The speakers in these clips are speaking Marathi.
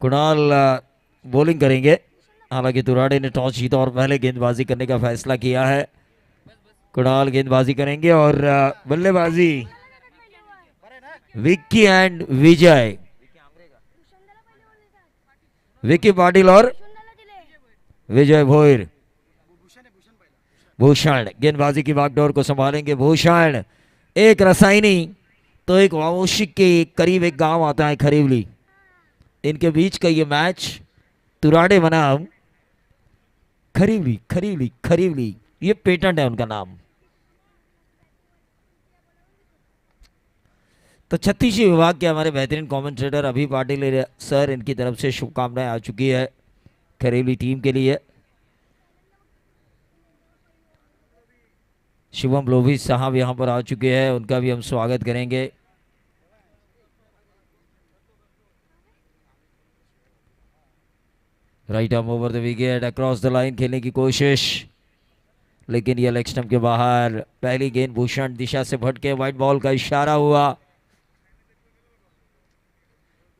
कुणाल बॉलिंग करेंगे। हालांकि तुराड़े ने टॉस जीता और पहले गेंदबाजी करने का फैसला किया है। कुणाल गेंदबाजी करेंगे और बल्लेबाजी विक्की एंड विजय, विक्की पाटिल और विजय भोईर। भूषण गेंदबाजी की बागडोर को संभालेंगे। भूषण एक रसायनी तो एक वामोशिक के करीब एक गांव आता है खरीवली, इनके बीच का ये मैच तुराड़े बनाम खरीवली खरीवली खरीवली, ये पेटेंट है उनका नाम। तो छत्तीसवीं विभाग के हमारे बेहतरीन कमेंटेटर अभी पाटिल सर, इनकी तरफ से शुभकामनाएं आ चुकी है खरीवली टीम के लिए। शुभम लोभी साहब यहां पर आ चुके हैं, उनका भी हम स्वागत करेंगे। Right arm over the wicket, across the line खेलने की कोशिश, लेकिन ये लेग स्टंप के बाहर। पहली गेंद भूषण दिशा से भटके, व्हाइट बॉल का इशारा हुआ।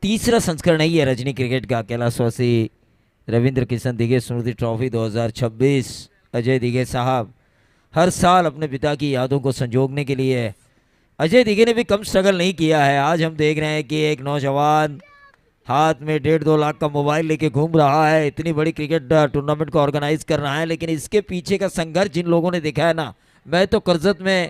तीसरा संस्करण है ये रजनी क्रिकेट का, कैलाशवासी रविंद्र किशन दिघे स्मृति ट्रॉफी 2026। अजय दिघे साहब हर साल अपने पिता की यादों को संजोगने के लिए, अजय दिघे ने भी कम स्ट्रगल नहीं किया है। आज हम देख रहे हैं कि एक नौजवान हाथ में 1.5-2 लाख का मोबाइल लेके घूम रहा है, इतनी बड़ी क्रिकेट टूर्नामेंट को ऑर्गेनाइज कर रहा है, लेकिन इसके पीछे का संघर्ष जिन लोगों ने देखा है ना, मैं तो करजत में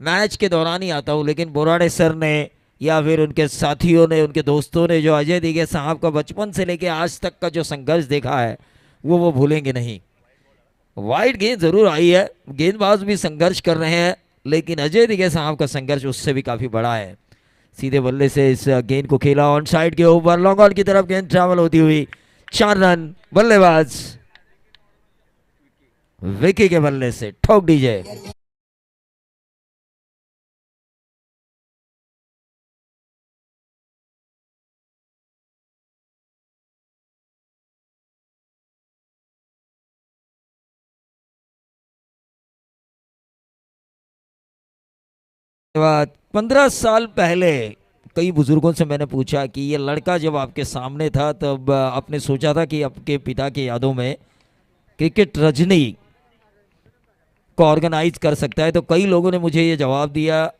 मैच के दौरान ही आता हूँ, लेकिन बोराड़े सर ने या फिर उनके साथियों ने, उनके दोस्तों ने जो अजय दिघे साहब का बचपन से लेके आज तक का जो संघर्ष देखा है वो भूलेंगे नहीं। वाइड गेंद जरूर आई है, गेंदबाज भी संघर्ष कर रहे हैं, लेकिन अजय दिघे साहब का संघर्ष उससे भी काफी बड़ा है। सीधे बल्ले से इस गेंद को खेला ऑन साइड के ऊपर, लॉन्ग ऑन की तरफ गेंद ट्रैवल होती हुई 4 रन। बल्लेबाज विकी के बल्ले से ठोक दीजिए। धन्यवाद। 15 साल पहले कई बुजुर्गों से मैंने पूछा कि ये लड़का जब आपके सामने था तब आपने सोचा था कि आपके पिता की यादों में क्रिकेट रजनी को ऑर्गेनाइज कर सकता है? तो कई लोगों ने मुझे ये जवाब दिया,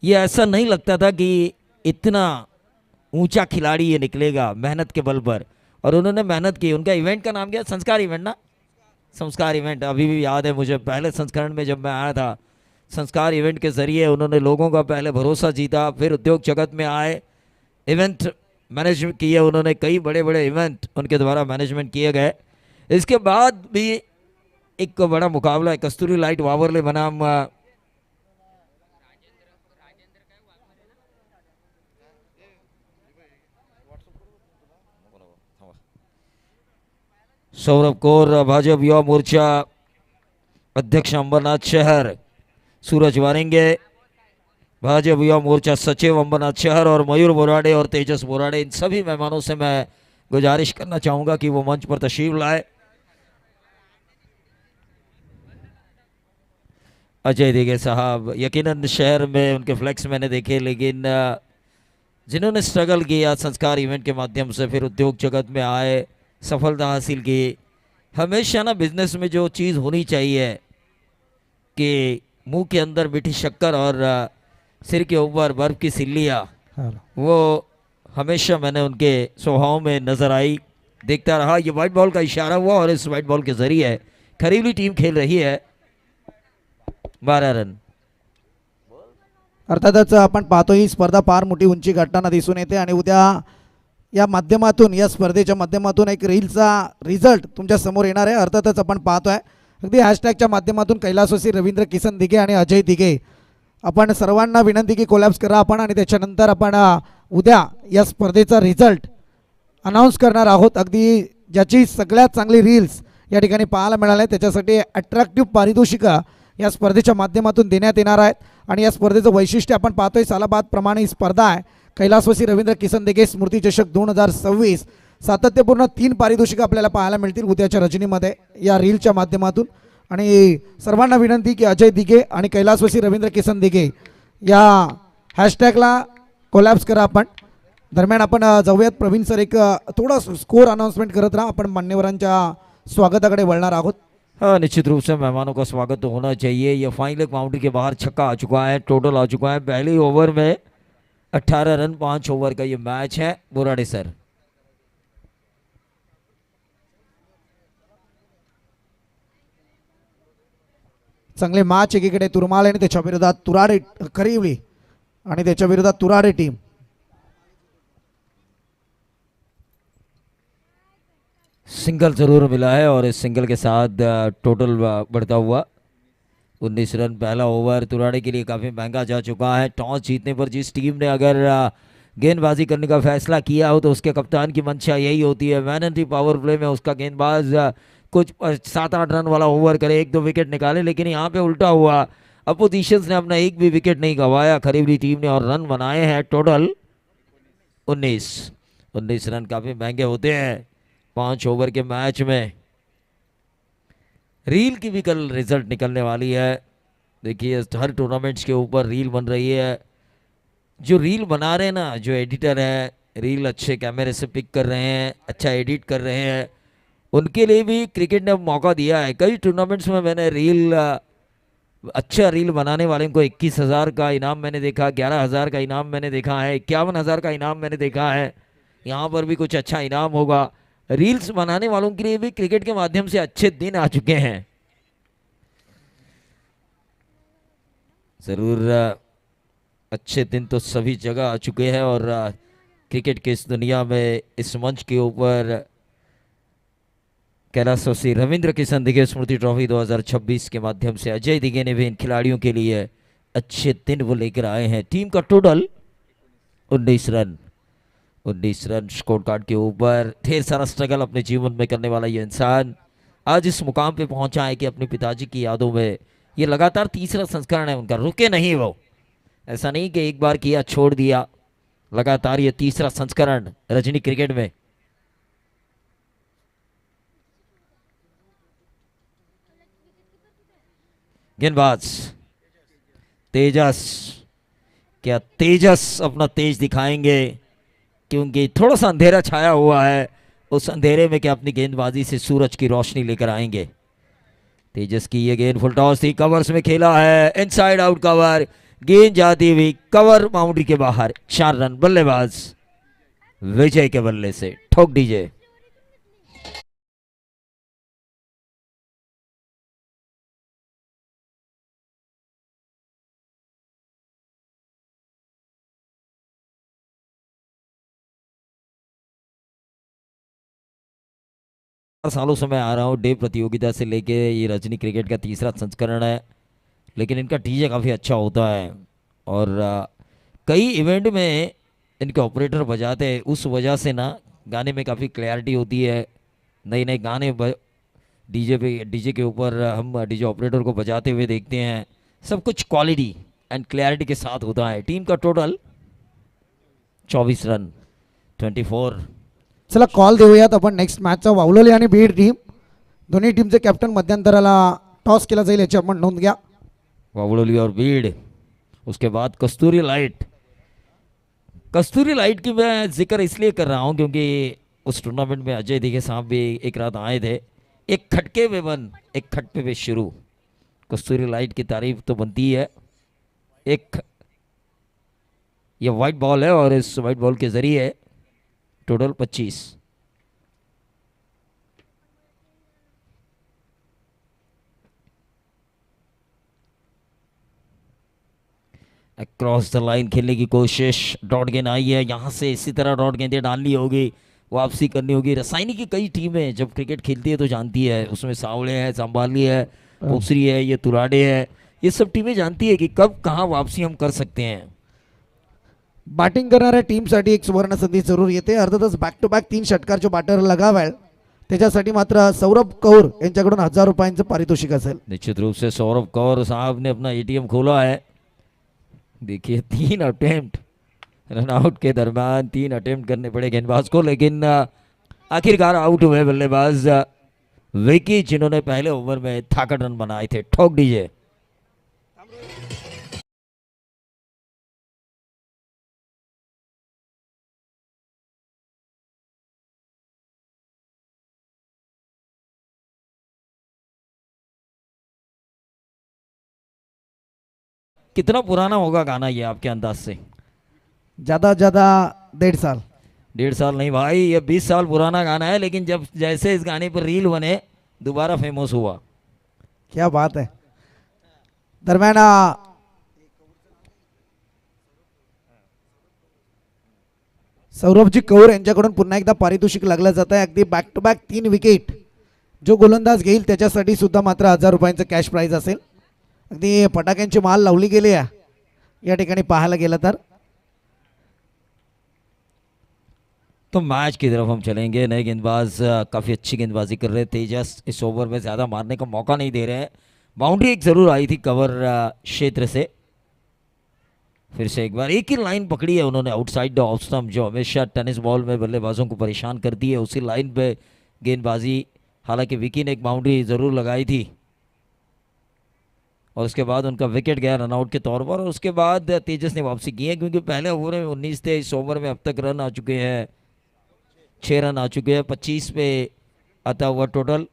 ये ऐसा नहीं लगता था कि इतना ऊंचा खिलाड़ी ये निकलेगा मेहनत के बल पर। और उन्होंने मेहनत की। उनका इवेंट का नाम क्या? संस्कार इवेंट ना, संस्कार इवेंट। अभी भी याद है मुझे, पहले संस्करण में जब मैं आया था, संस्कार इवेंट के जरिए उन्होंने लोगों का पहले भरोसा जीता, फिर उद्योग जगत में आए, इवेंट मैनेजमेंट किए उन्होंने, कई बड़े बड़े इवेंट उनके द्वारा मैनेजमेंट किए गए। इसके बाद भी एक बड़ा मुकाबला है कस्तूरी लाइट वावरले बनाम सौरभ कौर, भाजपा युवा मोर्चा अध्यक्ष अंबरनाथ शहर, सूरज वारेंगे भाजपा युवा मोर्चा सचिव अंबरनाथ शहर, और मयूर बोराड़े और तेजस बोराड़े, इन सभी मेहमानों से मैं गुजारिश करना चाहूंगा कि वो मंच पर तशरीफ लाए। अजय दिघे साहब, यकीनन शहर में उनके फ्लैक्स मैंने देखे, लेकिन जिन्होंने स्ट्रगल किया संस्कार इवेंट के माध्यम से, फिर उद्योग जगत में आए, सफलता हासिल की। हमेशा ना बिजनेस में जो चीज़ होनी चाहिए कि मुंह के अंदर मीठी शक्कर और सिर के ऊपर बर्फ की सिल्लियाँ, वो हमेशा मैंने उनके स्वभाव में नजर आई, देखता रहा। ये वाइट बॉल का इशारा हुआ और इस वाइट बॉल के जरिए खरीवली टीम खेल रही है 12 रन। अर्थातच आपण पाहतो ही स्पर्धा फार मोठी उंची गाठताना दिसून येते आणि उद्या या माध्यमातून, या स्पर्धेच्या माध्यमातून एक रीलचा रिझल्ट तुमच्या समोर येणार आहे। अर्थातच आपण पाहतोय अगदी हॅशटॅगच्या माध्यमातून कैलासवासी रवींद्र किसन दिघे आणि अजय दिघे, आपण सर्वांना विनंती की कोलॅप्स करा आपण, आणि त्याच्यानंतर आपण उद्या या स्पर्धेचा रिझल्ट अनाऊन्स करणार आहोत। अगदी ज्याची सगळ्यात चांगली रील्स या ठिकाणी पाहायला मिळाल्या त्याच्यासाठी अट्रॅक्टिव्ह पारितोषिकं या स्पर्धेच्या माध्यमातून देण्यात येणार आहेत। आणि या स्पर्धेचं वैशिष्ट्य आपण पाहतोय सालाबाद प्रमाणे ही स्पर्धा आहे, कैलासवासी रवींद्र किसन दिघे स्मृती चषक 2026। सातत्यपूर्ण 3 पारितोषिकं आपल्याला पाहायला मिळतील उद्याच्या रजनीमध्ये या रीलच्या माध्यमातून। आणि सर्वांना विनंती की अजय दिघे आणि कैलासवासी रवींद्र किसन दिघे या हॅशटॅगला कोलॅप्स करा आपण, दरम्यान आपण जाऊयात प्रवीण सर, एक थोडा स्कोर अनाउन्समेंट करत राहा, आपण मान्यवरांच्या स्वागताकडे वळणार आहोत. हाँ, निश्चित रूप से मेहमानों का स्वागत तो होना चाहिए। ये फाइनल लेग बाउंड्री के बाहर छक्का आ चुका है, टोटल आ चुका है पहले ओवर में 18 रन, 5 ओवर का ये मैच है। बोराडे सर, चांगले मॅच एकीकडे तुरमाळे आणि त्याच्या विरोधात तुराडे करिवली आणि त्याच्या विरोधात तुराडे टीम. सिंगल जरूर मिला है और इस सिंगल के साथ टोटल बढ़ता हुआ 19 रन। पहला ओवर तुराड़े के लिए काफ़ी महंगा जा चुका है। टॉस जीतने पर जिस टीम ने अगर गेंदबाजी करने का फैसला किया हो तो उसके कप्तान की मंशा यही होती है, man in the power play में उसका गेंदबाज कुछ 7-8 रन वाला ओवर करे, 1-2 विकेट निकाले। लेकिन यहाँ पे उल्टा हुआ, अपोजिशंस ने अपना एक भी विकेट नहीं गंवाया खरीवली टीम ने, और रन बनाए हैं टोटल 19 रन। काफ़ी महंगे होते हैं 5 ओवर के मैच में। रील की भी कल रिजल्ट निकलने वाली है। देखिए हर टूर्नामेंट्स के ऊपर रील बन रही है। जो रील बना रहे हैं ना, जो एडिटर है, रील अच्छे कैमरे से पिक कर रहे हैं, अच्छा एडिट कर रहे हैं, उनके लिए भी क्रिकेट ने अब मौका दिया है। कई टूर्नामेंट्स में मैंने रील अच्छा रील बनाने वाले को 21,000 का इनाम मैंने देखा, 11,000 का इनाम मैंने देखा है, 51,000 का इनाम मैंने देखा है। यहाँ पर भी कुछ अच्छा इनाम होगा। रील्स बनाने वालों के लिए भी क्रिकेट के माध्यम से अच्छे दिन आ चुके हैं। जरूर अच्छे दिन तो सभी जगह आ चुके हैं, और क्रिकेट के इस दुनिया में इस मंच के ऊपर कैलाशवासी रविंद्र किशन दिगे स्मृति ट्रॉफी 2026 के माध्यम से अजय दिगे ने भी इन खिलाड़ियों के लिए अच्छे दिन वो लेकर आए हैं। टीम का total 19 run. 19 run score card के ऊपर। ढेर सारा स्ट्रगल अपने जीवन में करने वाला ये इंसान आज इस मुकाम पे पहुंचा है कि अपने पिताजी की यादों में ये लगातार तीसरा संस्करण है उनका, रुके नहीं वो। ऐसा नहीं कि एक बार किया छोड़ दिया, लगातार ये तीसरा संस्करण रजनी क्रिकेट में। गेंदबाज तेजस, क्या तेजस अपना तेज दिखाएंगे? क्योंकि थोड़ा सा अंधेरा छाया हुआ है, उस अंधेरे में क्या अपनी गेंदबाजी से सूरज की रोशनी लेकर आएंगे? तेजस की ये गेंद फुल टॉस थी, कवर्स में खेला है, इनसाइड आउट कवर, गेंद जाती हुई कवर बाउंड्री के बाहर। 4 रन। बल्लेबाज विजय के बल्ले से ठोक दीजिए। सालों से मैं आ रहा हूँ डे प्रतियोगिता से लेके, ये रजनी क्रिकेट का तीसरा संस्करण है, लेकिन इनका डीजे काफ़ी अच्छा होता है, और कई इवेंट में इनके ऑपरेटर बजाते हैं, उस वजह से ना गाने में काफ़ी क्लैरिटी होती है। नए नए गाने डीजे के ऊपर हम डीजे ऑपरेटर को बजाते हुए देखते हैं। सब कुछ क्वालिटी एंड क्लैरिटी के साथ होता है। टीम का टोटल 24 रन, 24। चला कॉल देऊयात आपण नेक्स्ट मॅचचा. वावलोली आणि बीड टीम दोन्ही टीमचे कॅप्टन मध्यंतराला टॉस केला जाईल याची आपण नोंद घ्या. वावड़ोली और भीड़, उसके बाद कस्तूरी लाइट। कस्तूरी लाइट की मैं जिक्र इसलिए कर रहा हूं क्योंकि उस टूर्नामेंट में अजय दिघे साहब भी एक रात आए थे। एक खटके में बन, एक खटके में शुरू। कस्तूरी लाइट की तारीफ तो बनती है। एक ये वाइट बॉल है, और इस वाइट बॉल के जरिए टोटल 25। क्रॉस द लाइन खेलने की कोशिश, डॉट गेंद आई है, यहाँ से इसी तरह डॉट गेंदें डालनी होगी, वापसी करनी होगी। रसायनी की कई टीमें जब क्रिकेट खेलती है तो जानती है, उसमें सावले है, संभाली है, पोखरी है, ये तुराडे है, ये सब टीमें जानती है कि कब कहाँ वापसी हम कर सकते हैं। बॅटिंग करणाऱ्या टीमसाठी एक सुवर्ण संधी जरूर येते. अर्थातच बॅक टू बॅक 3 षटकारचे बॅटर लगावाल, त्याच्यासाठी मात्र सौरभ कौर यांच्याकडून 1000 रुपयांचं पारितोषिक असेल. निश्चित रूप से सौरभ कौर साहब ने अपना एटीएम खोला है। देखिए 3 अटेम्प्ट रनआउट के दरमियान 3 अटेम्प्ट करने पड़े गेंदबाज को, लेकिन आखिरकार आउट हुए बल्लेबाज विकी, जिन्होंने पहले ओवर में थाकड़ रन बनाए थे। ठोक दीजिए। कितना पुराना होगा गाना ये आपके अंदाज से? ज़्यादा ज़्यादा 1.5 साल। 1.5 साल नहीं भाई, ये 20 साल पुराना गाना है, लेकिन जब जैसे इस गाने पर रील बने दोबारा फेमस हुआ। क्या बात है। दरम्यान सौरभजी कौर यांच्याकडून पुन्हा एकदा पारितोषिक लागलं जात आहे. अगदी बॅक टू बॅक 3 विकेट जो गोलंदाज घेईल त्याच्यासाठी सुद्धा मात्र 1000 रुपयांचं कॅश प्राइज असेल. अगदी फटाक्यांची माल लावली गेली आहे या ठिकाणी पाहायला गेलं तर. तो मैच की तरफ हम चलेंगे। नए गेंदबाज काफ़ी अच्छी गेंदबाजी कर रहे हैं। तेजस इस ओवर में ज़्यादा मारने का मौका नहीं दे रहे हैं। बाउंड्री एक ज़रूर आई थी कवर क्षेत्र से। फिर से एक बार एक ही लाइन पकड़ी है उन्होंने आउटसाइड द ऑफ स्टंप, जो हमेशा टेनिस बॉल में बल्लेबाजों को परेशान करती है। उसी लाइन पे गेंदबाजी, हालांकि विकी ने एक बाउंड्री ज़रूर लगाई थी और उसके बाद उनका विकेट गया रनआउट के तौर पर। और उसके बाद तेजस ने वापसी की है, क्योंकि पहले ओवर में 19 थे, इस ओवर में अब तक रन आ चुके हैं 6 रन आ चुके हैं 25 पे आता हुआ टोटल।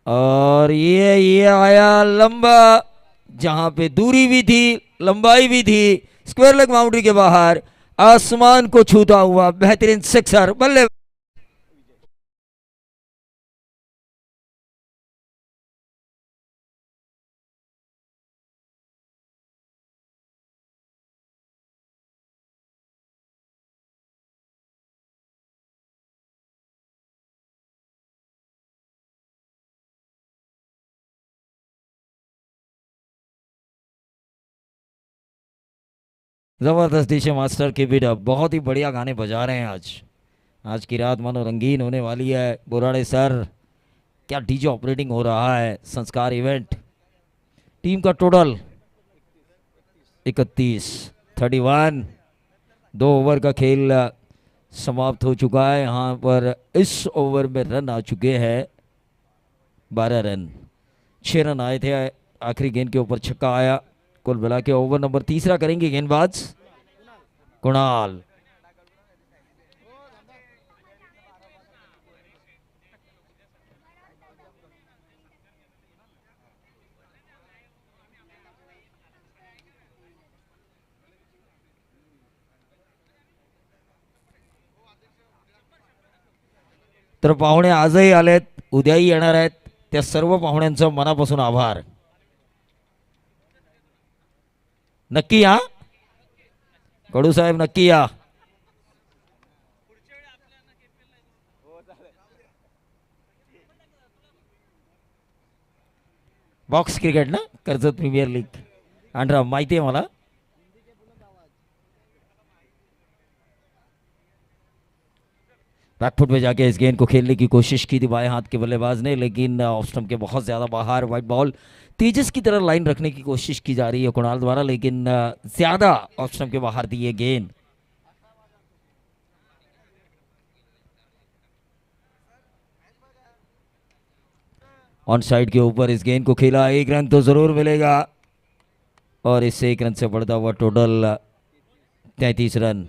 और ये आया लंबा, जहां पे दूरी भी थी लंबाई भी थी, स्क्वायर लेग बाउंड्री के बाहर आसमान को छूता हुआ बेहतरीन सिक्सर। बल्ले जबरदस्त डीजे मास्टर की बीट, बहुत ही बढ़िया गाने बजा रहे हैं आज। आज की रात मानो रंगीन होने वाली है। बुराड़े सर, क्या डीजे ऑपरेटिंग हो रहा है संस्कार इवेंट। टीम का टोटल 31 2 ओवर का खेल समाप्त हो चुका है। यहाँ पर इस ओवर में रन आ चुके हैं 12 रन। 6 रन आए थे, आखिरी गेंद के ऊपर छक्का आया। कुल मिला के ओवर नंबर 3 करेंगे गेंदबाज कुणाल। तर पाहुणे आजही आलेत, उद्याही येणार आहेत, त्या सर्व पाहुण्यांचं मनापासून आभार। नक्की या कडू साहेब, नक्की या। बॉक्स क्रिकेट ना, कर्जत प्रीमियर लीग अंडर, माहिती आहे मला। बैकफुट में जाके इस गेंद को खेलने की कोशिश की थी बाएं हाथ के बल्लेबाज ने, लेकिन ऑफ स्टंप के बहुत ज़्यादा बाहर। वाइट बॉल तेजस की तरह लाइन रखने की कोशिश की जा रही है कुणाल द्वारा, लेकिन ज़्यादा ऑफ स्टंप के बाहर थी ये गेंद। ऑन साइड के ऊपर इस गेंद को खेला, 1 रन तो ज़रूर मिलेगा और इससे 1 रन से बढ़ता हुआ total 33 run.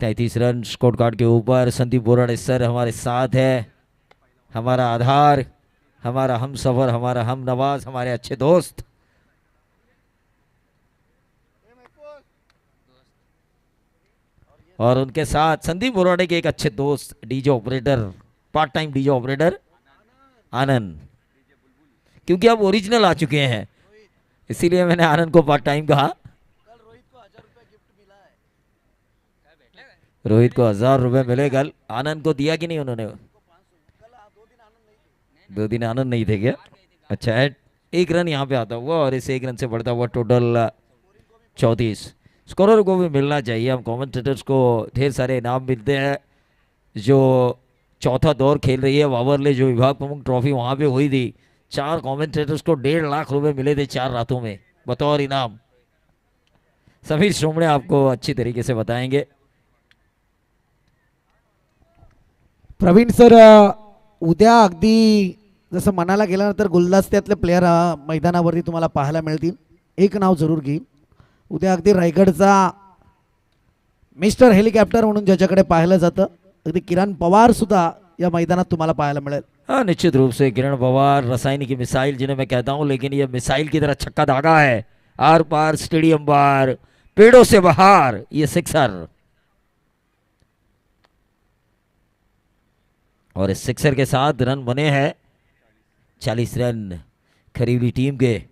33 run score card के ऊपर। संदीप बोराड़े सर हमारे साथ है, हमारा आधार, हमारा हम सफर, हमारा हम नवाज, हमारे अच्छे दोस्त। और उनके साथ संदीप बोराड़े के एक अच्छे दोस्त DJ operator, part time DJ operator Anand, क्योंकि अब ओरिजिनल आ चुके हैं इसीलिए मैंने आनंद को पार्ट टाइम कहा। रोहित को 1000 रुपए मिले कल, आनंद को दिया कि नहीं उन्होंने? 2 दिन आनंद नहीं थे क्या? अच्छा है। 1 रन यहाँ पे आता हुआ और इस 1 रन से बढ़ता हुआ टोटल 34। स्कोरर को भी मिलना चाहिए, हम कमेंटेटर्स को ढेर सारे इनाम मिलते हैं। जो चौथा दौर खेल रही है वावरले, जो विभाग प्रमुख ट्रॉफी वहाँ पे हुई थी, 4 कमेंटेटर्स को 1.5 लाख रुपए मिले थे 4 रातों में बतौर इनाम। समीर श्रोमणे आपको अच्छी तरीके से बताएंगे। प्रवीण सर, उद्या अगदी जसं मनाला गेल्यानंतर गुलदस्त्यातले प्लेयर मैदानावरती तुम्हाला पाहायला मिळतील. एक नाव जरूर घेईल, उद्या अगदी रायगडचा मिस्टर हेलिकॉप्टर म्हणून ज्याच्याकडे पाहिलं जातं अगदी किरण पवार सुद्धा या मैदानात तुम्हाला पाहायला मिळेल. हाँ, निश्चित रूप से किरण पवार रसायनी की मिसाइल जिन्हें मैं कहता हूं, लेकिन ये मिसाइल की तरह छक्का दागा है, आर पार स्टेडियम बार, पेड़ों से बाहर, ये सिक्सर। और इस सिक्सर के साथ रन बने हैं 40 रन खरीवली टीम के।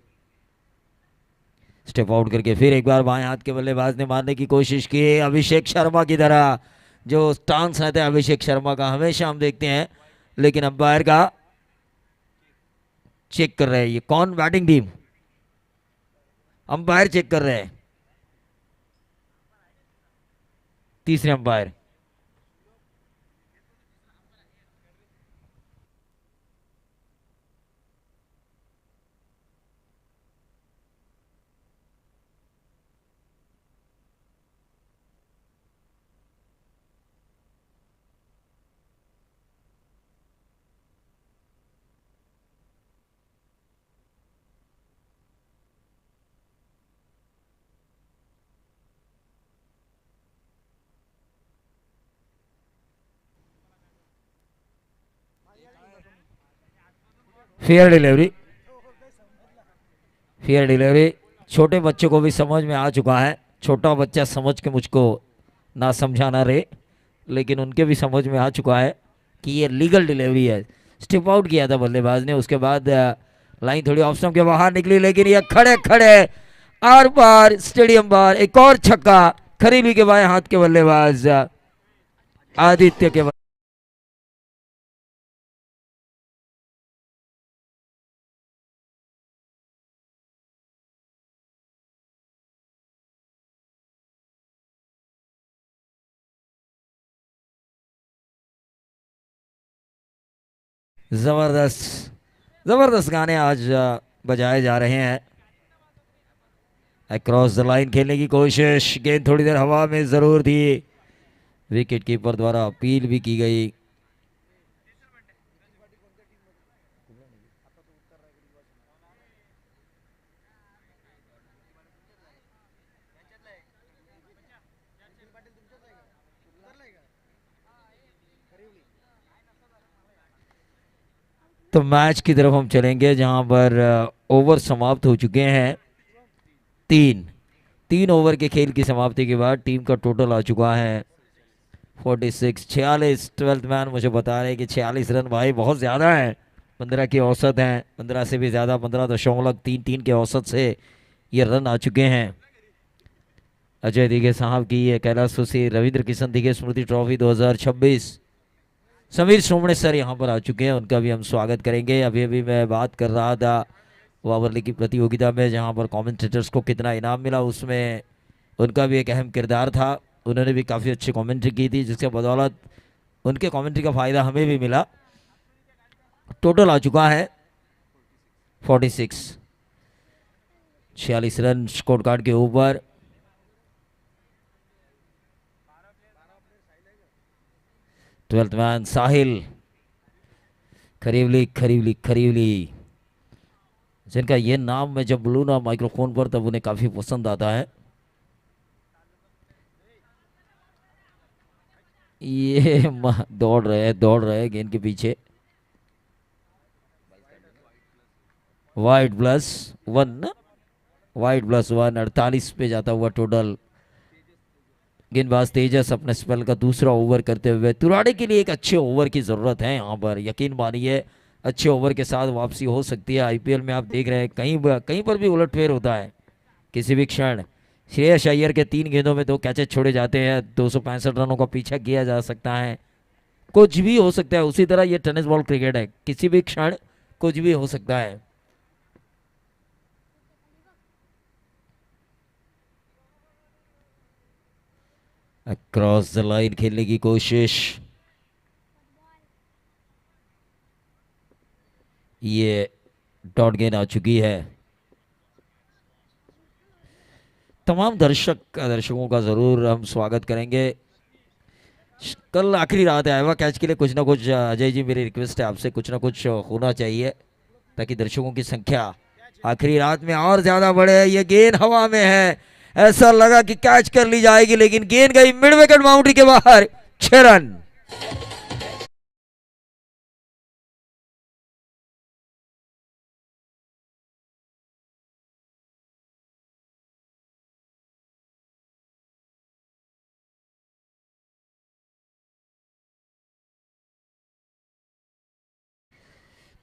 स्टेप आउट करके फिर एक बार बाएं हाथ के बल्लेबाज ने मारने की कोशिश की, अभिषेक शर्मा की तरह, जो स्टांस रहता है अभिषेक शर्मा का हमेशा हम देखते हैं, लेकिन अंपायर का चेक कर रहे हैं। ये कौन बैटिंग टीम, अंपायर चेक कर रहे हैं, तीसरे umpire. Fair delivery, fair delivery. छोटे बच्चे को भी समझ में आ चुका है, छोटा बच्चा समझ के मुझको ना समझाना रे, लेकिन उनके भी समझ में आ चुका है कि ये लीगल डिलीवरी है। स्टिप आउट किया था बल्लेबाज ने, उसके बाद लाइन थोड़ी ऑफ स्टंप के बाहर निकली, लेकिन ये खड़े खड़े आर पार स्टेडियम बार, एक और छक्का खरीबी के बाएं हाथ के बल्लेबाज आदित्य के। जबरदस्त जबरदस्त गाने आज बजाए जा रहे हैं। अक्रॉस द लाइन खेलने की कोशिश, गेंद थोड़ी देर हवा में जरूर थी, विकेट कीपर द्वारा अपील भी की गई। तो मैच की तरफ हम चलेंगे, जहां पर ओवर समाप्त हो चुके हैं। तीन ओवर के खेल की समाप्ति के बाद टीम का टोटल आ चुका है 46। 12th मैन मुझे बता रहे हैं कि 46 रन भाई बहुत ज़्यादा है, 15 की औसत है, 15 से भी ज़्यादा, 15.33 के औसत से ये रन आ चुके हैं। अजय दिघे साहब की ये कैलाश सुसी रविंद्र किशन दिघे स्मृति ट्रॉफी 2026। समीर सोमणे सर यहाँ पर आ चुके हैं, उनका भी हम स्वागत करेंगे। अभी अभी मैं बात कर रहा था ओवर लीग की प्रतियोगिता में, जहाँ पर कमेंटेटर्स को कितना इनाम मिला, उसमें उनका भी एक अहम किरदार था। उन्होंने भी काफ़ी अच्छी कमेंट्री की थी, जिसके बदौलत उनके कमेंट्री का फ़ायदा हमें भी मिला। टोटल आ चुका है 46, 46 रन स्कोर कार्ड के ऊपर। ट्वेल्थ मैन साहिल खरीवली खरीवली खरीवली, जिनका ये नाम मैं जब बोलूँ ना माइक्रोफोन पर तब उन्हें काफ़ी पसंद आता है। ये दौड़ रहे गेंद के पीछे। Wide plus one, wide plus one, 48 पे जाता हुआ टोटल। गेंदबाज तेजस अपने स्पेल का दूसरा ओवर करते हुए, तुराड़े के लिए एक अच्छे ओवर की ज़रूरत है यहाँ पर, यकीन मानिए अच्छे ओवर के साथ वापसी हो सकती है। आईपीएल में आप देख रहे हैं कहीं पर भी उलटफेर होता है किसी भी क्षण। श्रेयस अय्यर के 3 गेंदों में 2 कैचेज छोड़े जाते हैं, 265 रनों का पीछा किया जा सकता है, कुछ भी हो सकता है। उसी तरह ये टेनिस बॉल क्रिकेट है, किसी भी क्षण कुछ भी हो सकता है। अक्रॉस द लाइन खेलने की कोशिश, ये डॉट गेंद आ चुकी है। तमाम दर्शकों का ज़रूर हम स्वागत करेंगे। कल आखिरी रात है, आइवा कैच के लिए कुछ ना कुछ, अजय जी मेरी रिक्वेस्ट है आपसे, कुछ ना कुछ होना चाहिए ताकि दर्शकों की संख्या आखिरी रात में और ज़्यादा बढ़े। ये गेंद हवा में है, ऐसा लगा कि कैच कर ली जाएगी, लेकिन गेंद गई मिड विकेट बाउंड्री के बाहर। 6 रन।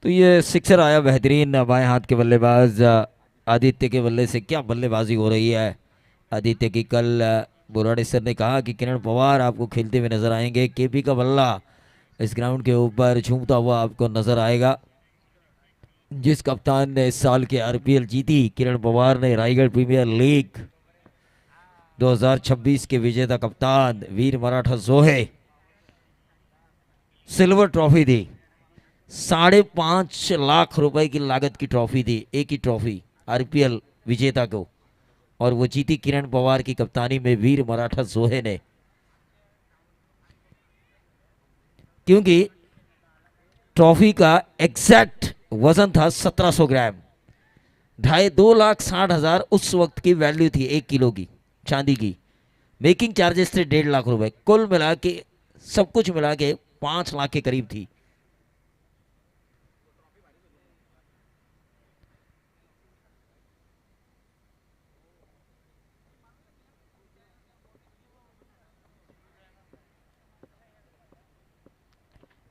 तो ये सिक्सर आया बेहतरीन बाएं हाथ के बल्लेबाज आदित्य के बल्ले से। क्या बल्लेबाजी हो रही है आदित्य की। कल बुराड़ी सर ने कहा कि किरण पवार आपको खेलते हुए नजर आएंगे। केपी का बल्ला इस ग्राउंड के ऊपर झूमता हुआ आपको नजर आएगा। जिस कप्तान ने इस साल के आरपीएल जीती, किरण पवार ने रायगढ़ प्रीमियर लीग 2026 के विजेता कप्तान वीर मराठा जोहे सिल्वर ट्रॉफी दी। 5.5 लाख रुपए की लागत की ट्रॉफी थी, एक ही ट्रॉफी आरपीएल विजेता को, और वो जीती किरण पवार की कप्तानी में वीर मराठा जोहे ने। क्योंकि ट्रॉफी का एग्जैक्ट वजन था 1700 ग्राम। 2,60,000 उस वक्त की वैल्यू थी 1 किलो की चांदी की। मेकिंग चार्जेस थे 1.5 लाख रुपए। कुल मिला के सब कुछ मिला के 5 लाख के करीब थी।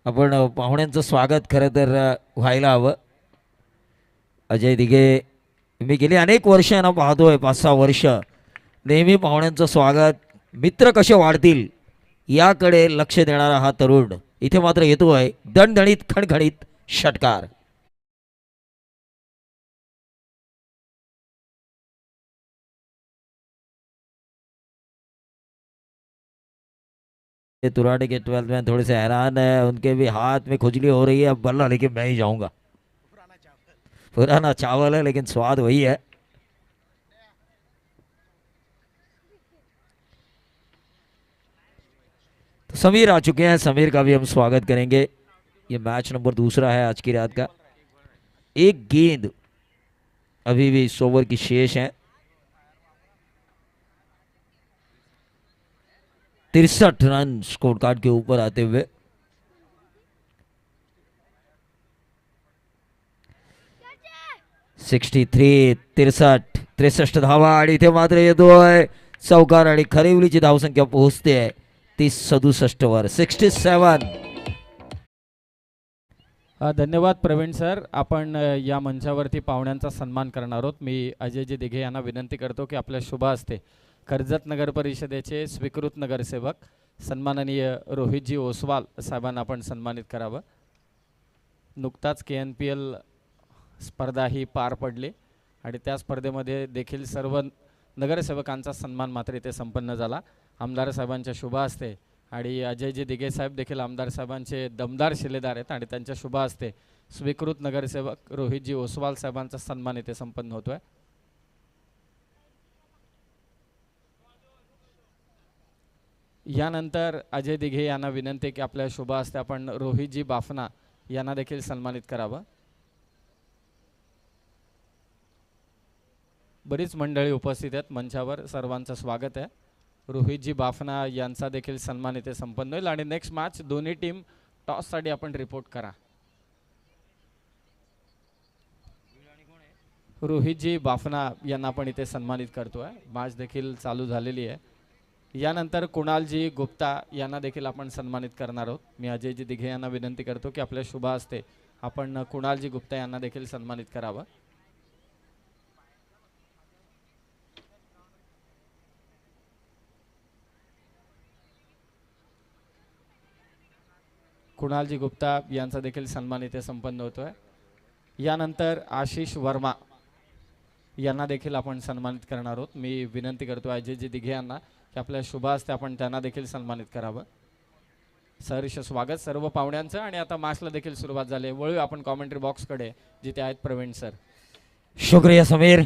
आपण पाहुण्यांचं स्वागत खरं तर व्हायला हवं। अजय दिघे, मी गेली अनेक वर्ष ना पाहतोय, 5-6 वर्ष नेहमी पाहुण्यांचं स्वागत, मित्र कसे वाढतील याकडे लक्ष देणारा हा तरुण इथे मात्र येतोय दणदणीत खणखणीत षटकार। ये तुराड़े के 12th में थोड़े से हैरान है, उनके भी हाथ में खुजली हो रही है। अब बल्ला लेके मैं ही जाऊंगा। पुराना चावल है लेकिन स्वाद वही है। तो समीर आ चुके हैं, समीर का भी हम स्वागत करेंगे। ये मैच नंबर 2 है आज की रात का। एक गेंद अभी भी इस ओवर की शेष है। 63 रन स्कोर कार्ड के ऊपर आते हुए। सिक्स्टी 63 धावा आणि इथे मात्र येतोय चौकार आणि खरेवलीची धावसंख्या पोहोचते 30-67 वर 67। धन्यवाद प्रवीण सर। आपण या मंचावरती पाहुण्यांचा सन्मान करणार आहोत। मी अजयजी दिघे यांना विनंती करतो की आपल्या शुभ हस्ते कर्जत नगर परिषदेचे स्वीकृत नगरसेवक सन्माननीय रोहितजी ओसवाल साहेबांना आपण सन्मानित करावं। नुकताच KNPL स्पर्धा ही पार पडली आणि त्या स्पर्धेमध्ये देखील सर्व नगरसेवकांचा सन्मान मात्र इथे संपन्न झाला आमदार साहेबांच्या शुभ हस्ते। आणि अजयजी दिघे साहेब देखील आमदार साहेबांचे दमदार शिलेदार आहेत आणि त्यांच्या शुभ हस्ते स्वीकृत नगरसेवक रोहितजी ओसवाल साहेबांचा सन्मान इथे संपन्न होतोय। यानंतर अजय दिघे यांना विनंती की आपल्या शुभ हस्ते आपण रोहितजी बाफना यांना देखील सन्मानित करावं। बरीच मंडळी उपस्थित आहेत मंचावर, सर्वांचं स्वागत आहे। रोहितजी बाफना यांचा देखील सन्मान इथे संपन्न होईल आणि नेक्स्ट मॅच दोन्ही टीम टॉससाठी आपण रिपोर्ट करा। रोहितजी बाफना यांना आपण इथे सन्मानित करतोय। मॅच देखील चालू झालेली आहे। यानंतर कुणालजी गुप्ता यांना देखील आपण सन्मानित करणार आहोत। मी अजयजी दिघे यांना विनंती करतो की आपल्या शुभ हस्ते आपण कुणालजी गुप्ता यांना देखील सन्मानित करावं। कुणालजी गुप्ता यांचा देखील सन्मान इथे संपन्न होतोय। यानंतर आशिष वर्मा यांना देखील आपण सन्मानित करणार आहोत। मी विनंती करतो अजयजी दिघे यांना की आपल्या शुभ हस्ते आपण त्यांना देखील सन्मानित करावं। सहर्ष स्वागत सर्व पाहुण्यांचं। आणि आता मॅचला देखील सुरुवात झाली। वळूया आपण कॉमेंट्री बॉक्सकडे जिथे आहेत प्रवीण सर। शुक्रिया समीर।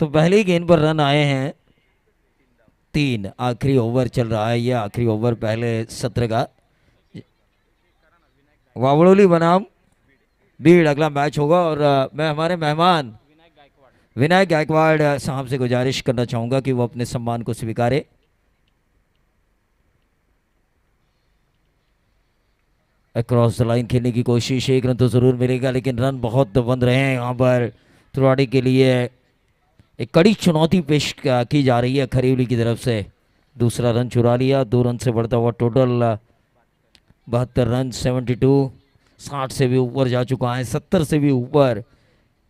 तो पहली गेंद पर रन आए हैं 3। आखिरी ओवर चल रहा है, यह आखिरी ओवर पहले सत्र का। वावड़ोली बनाम बीड़ अगला मैच होगा और मैं हमारे मेहमान विनायक गायकवाड़ साहब से गुजारिश करना चाहूंगा कि वो अपने सम्मान को स्वीकारे। अक्रॉस द लाइन खेलने की कोशिश, एक रन तो जरूर मिलेगा लेकिन रन बहुत बन रहे हैं यहाँ पर त्रिवाड़ी के लिए। एक कड़ी चुनौती पेश की जा रही है खरीवली की तरफ से। दूसरा रन चुरा लिया, 2 रन से बढ़ता हुआ टोटल 72 रन। 72, 60 से भी ऊपर जा चुका है, 70 से भी ऊपर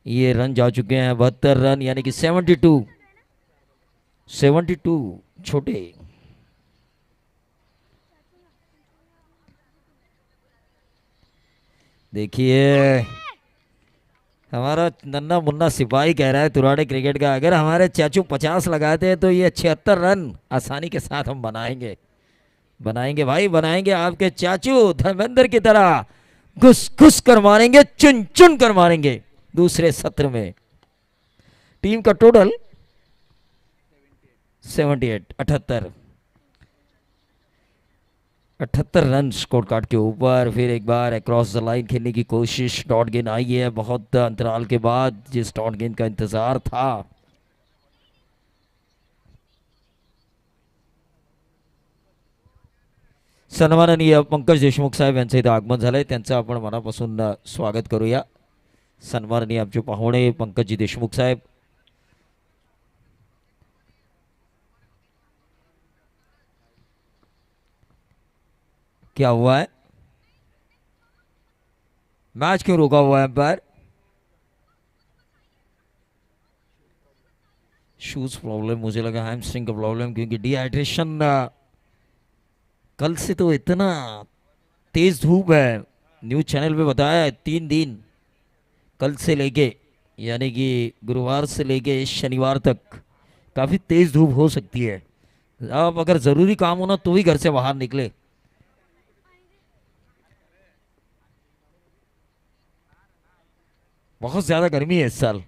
ये रन जा चुके हैं। 72 रन यानी कि 72 छोटे। देखिए हमारा नन्ना मुन्ना सिपाही कह रहा है तुराड़े क्रिकेट का, अगर हमारे चाचू 50 लगाते हैं तो ये 76 रन आसानी के साथ हम बनाएंगे। बनाएंगे भाई बनाएंगे, आपके चाचू धर्मेंद्र की तरह घुस घुस कर मारेंगे, चुन चुन कर मारेंगे। दूसरे सत्र में टीम का टोटल 78 78 रन स्कोर कार्ड के ऊपर। फिर एक बार अक्रॉस द लाइन खेलने की कोशिश, डॉट गेंद आई है बहुत अंतराल के बाद, जिस डॉट गेंद का इंतजार था। सन्माननीय पंकज देशमुख साहेब यांचं इथं आगमन झालंय, त्यांचं आपण मनापासून स्वागत करूया। सन्माननीय आमचे पाहुणे पंकजी देशमुख साहेब। क्या हुआ है, मैच क्यों रोका हुआ है एम्पायर? शूज प्रॉब्लम, मुझे लगा हैमस्ट्रिंग का प्रॉब्लम, क्योंकि डिहाइड्रेशन। कल से तो इतना तेज धूप है, न्यूज चैनल पे बताया है 3 दिन, कल से लेके यानी कि गुरुवार से लेके शनिवार तक काफ़ी तेज धूप हो सकती है। आप अगर ज़रूरी काम हो ना तो ही घर से बाहर निकले। बहुत ज़्यादा गर्मी है इस साल।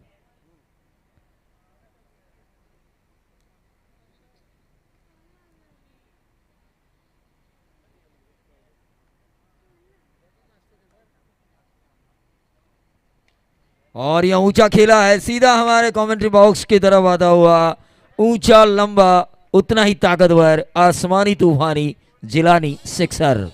और यह ऊंचा खेला है, सीधा हमारे कमेंट्री बॉक्स की तरफ आता हुआ, ऊंचा लंबा उतना ही ताकतवर, आसमानी तूफानी जिलानी सिक्सर।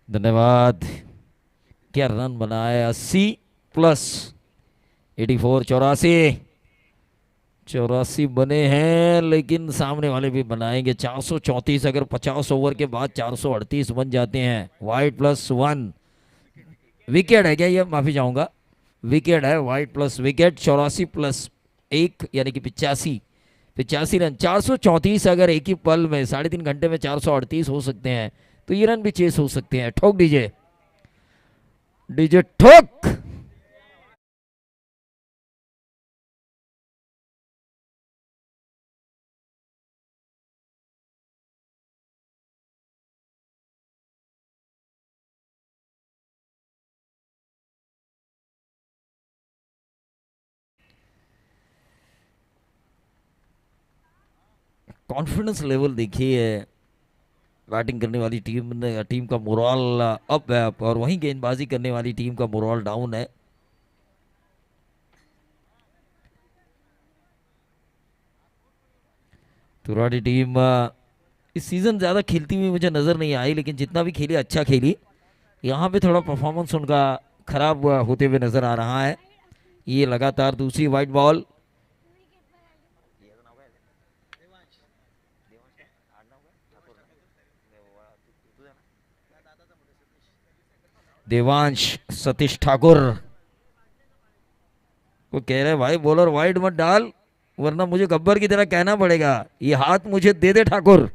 धन्यवाद। क्या रन बनाए, 80 प्लस 84, 84 बने हैं, लेकिन सामने वाले भी बनाएंगे। 434, अगर 50 ओवर के बाद 438 बन जाते हैं। वाइड +1 विकेट है क्या ये, माफी चाहूंगा, विकेट है, वाइड प्लस विकेट। 84 + 1 यानी कि 85 रन। 434 अगर एक ही पल में 3.5 घंटे में 438 हो सकते हैं तो ये रन भी चेस हो सकते हैं। ठोक डीजे, डीजे ठोक। कॉन्फिडेंस लेवल देखिए, बैटिंग करने वाली टीम का मोरल अप है, और वहीं गेंदबाजी करने वाली टीम का मोरल डाउन है। तुराड़ी टीम इस सीजन ज़्यादा खेलती हुई मुझे नज़र नहीं आई, लेकिन जितना भी खेली अच्छा खेली। यहाँ पे थोड़ा परफॉर्मेंस उनका खराब होते हुए नज़र आ रहा है। ये लगातार दूसरी वाइड बॉल, देवांश सतीश ठाकुर वो कह रहे भाई बॉलर वाइड मत डाल, वरना मुझे गब्बर की तरह कहना पड़ेगा, ये हाथ मुझे दे दे ठाकुर।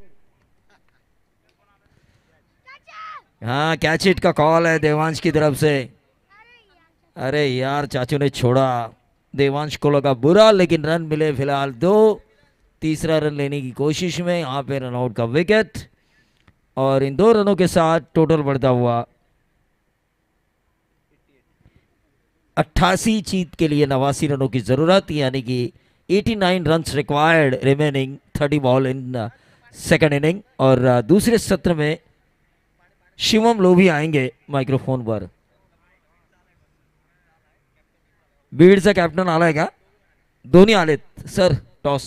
हाँ, कैच इट का कॉल है देवांश की तरफ से। अरे यार, चाचू ने छोड़ा, देवांश को लगा बुरा, लेकिन रन मिले फिलहाल 2। तीसरा रन लेने की कोशिश में यहाँ पे रन आउट का विकेट, और इन 2 रनों के साथ टोटल बढ़ता हुआ 88 जीत के लिए 89 रनों की ज़रूरत, यानी कि 89 runs required remaining 30 ball in second inning. और दूसरे सत्र में शिवम लोभी आएंगे माइक्रोफोन पर। बीडचा कॅप्टन आलाय का? दोन्ही आलेत सर. टॉस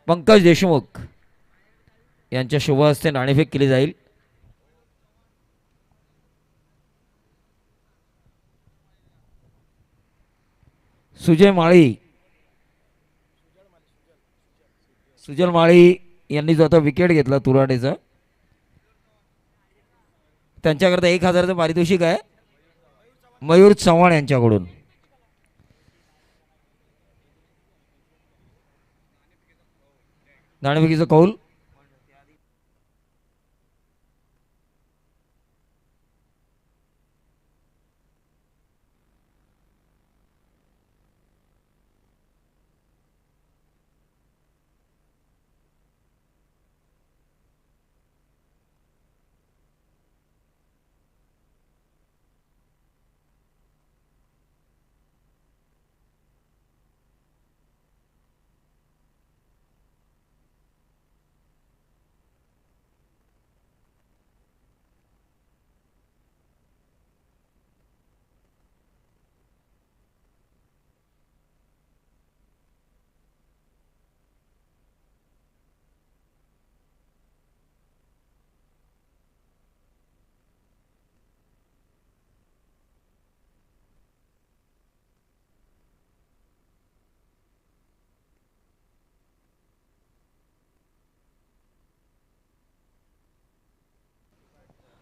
पंकज देशमुख यांच्या शुभ हस्ते नाणेफेक केली जाईल. सुजय माळी, सुजल माळी यांनी जो आता विकेट घेतला तुराडेचा, त्यांच्याकरता 1000चं पारितोषिक आहे मयूर चव्हाण यांच्याकडून. नाणेफेकीचा कौल.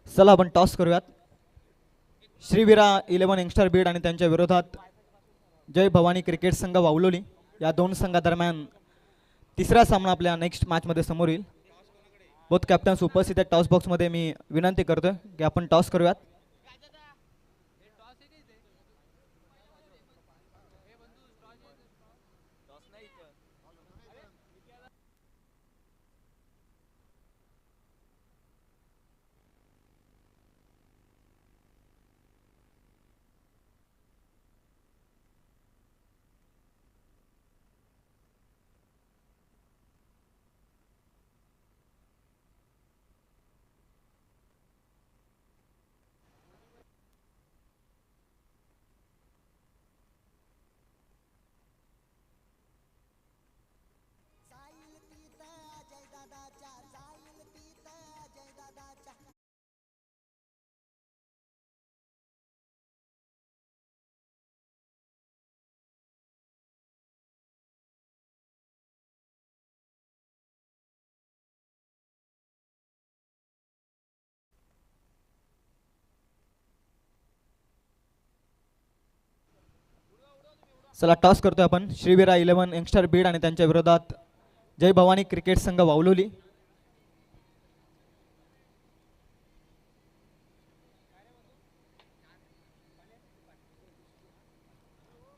चला आपण टॉस करूयात. श्रीवीरा 11 यंगस्टर बीड आणि त्यांच्या विरोधात जय भवानी क्रिकेट संघ वावलोली या दोन संघादरम्यान तिसरा सामना आपल्या नेक्स्ट मॅचमध्ये समोर येईल. बोथ कॅप्टन्स उपस्थित आहेत टॉस बॉक्समध्ये. मी विनंती करतोय की आपण टॉस करूयात. चला टॉस करतोय आपण. श्रीवीरा 11 यंगस्टर बीड आणि त्यांच्या विरोधात जय भवानी क्रिकेट संघ वावलोली.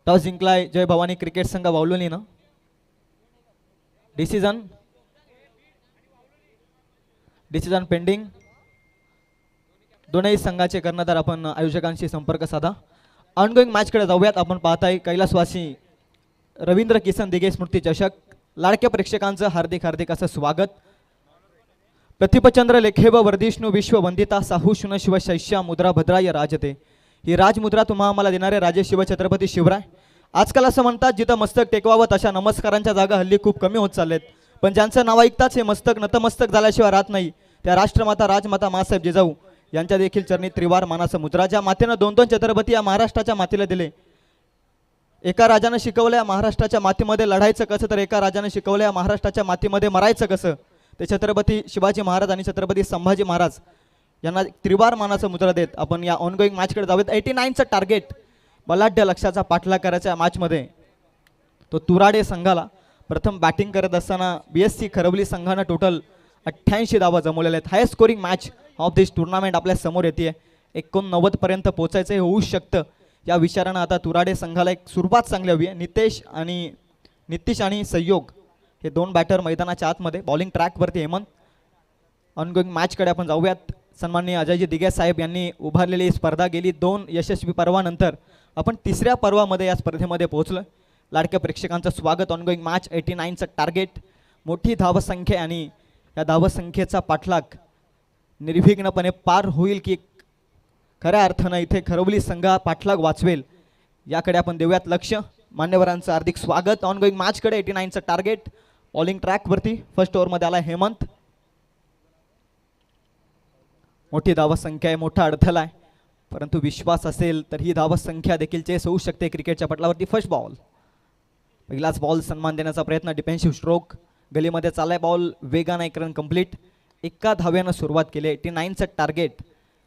टॉस जिंकलाय जय भवानी क्रिकेट संघ वावलोलीनं. Decision pending. दोनही संघाचे कर्णधार आपण आयोजकांशी संपर्क साधा. ऑनगोईंग मॅचकडे जाऊयात. आपण पाहताय कैलासवासी रवींद्र किसन दिघे स्मृती चषक. लाडक्या प्रेक्षकांचं हार्दिक हार्दिक असं स्वागत. प्रतिपचंद्र लेखेव वर्धिष्णू विश्व वंदिता साहू शुन शिव शैष्या मुद्रा भद्राय राजते. ही राजमुद्रा तुम्हा आम्हाला देणारे राजे शिवछत्रपती शिवराय. आजकाल असं म्हणतात जिथं मस्तक टेकवावं तशा नमस्कारांच्या जागा हल्ली खूप कमी होत चाललेत. पण ज्यांचं नाव ऐकताच हे मस्तक नतमस्तक झाल्याशिवाय राहत नाही त्या राष्ट्रमाता राजमाता मासाहेब जिजाऊ यांच्या देखील चरणी त्रिवार मानाचं मुद्रा. ज्या मातेनं 2-2 छत्रपती या महाराष्ट्राच्या मातीला दिले. एका राजानं शिकवलं या महाराष्ट्राच्या मातीमध्ये लढायचं कसं, तर एका राजानं शिकवलं या महाराष्ट्राच्या मातीमध्ये मरायचं कसं. ते छत्रपती शिवाजी महाराज आणि छत्रपती संभाजी महाराज यांना त्रिवार मानाचं मुद्रा देत आपण या ऑनगोईंग मॅचकडे जाऊयात. 89चं टार्गेट बलाढ्य लक्ष्याचा पाठलाग करायचा या मॅचमध्ये. तो तुराडे संघाला प्रथम बॅटिंग करत असताना BSC खरवली संघानं टोटल 88 धावा जमवलेल्या आहेत. Highest scoring match of this tournament आपल्या समोर येते. 89 पर्यंत पोहोचायचं हे होऊ शकतं या विचारानं आता तुराडे संघाला एक सुरुवात चांगली हवी आहे. नितीश आणि संयोग हे दोन बॅटर मैदानाच्या आतमध्ये. बॉलिंग ट्रॅकवरती हेमंत. ऑनगोईंग मॅचकडे आपण जाऊयात. सन्माननीय अजयजी दिघे साहेब यांनी उभारलेली स्पर्धा गेली 2 यशस्वी पर्वानंतर आपण तिसऱ्या पर्वामध्ये या स्पर्धेमध्ये पोहोचलो. लाडक्या प्रेक्षकांचं स्वागत. ऑनगोईंग मॅच 89चं टार्गेट, मोठी धावसंख्या आणि या धावसंख्येचा पाठलाग निर्विघ्नपणे पार होईल की खऱ्या अर्थानं इथे खरवली संघ पाठलाग वाचवेल याकडे आपण देऊयात लक्ष. मान्यवरांचं हार्दिक स्वागत. ऑनगोईंग मॅचकडे 89चं टार्गेट. बॉलिंग ट्रॅकवरती फर्स्ट ओव्हरमध्ये आला हेमंत. मोठी धावसंख्या आहे, मोठा अडथळा आहे, परंतु विश्वास असेल तर ही धावसंख्या देखील चेस होऊ शकते क्रिकेटच्या पटलावरती. फर्स्ट बॉल, पहिलाच बॉल सन्मान देण्याचा प्रयत्न, डिफेन्सिव्ह स्ट्रोक, गलीमध्ये चाललाय बॉल, वेगानं एक रन कंप्लीट. एका धाव्यानं सुरुवात केली. 89चं टार्गेट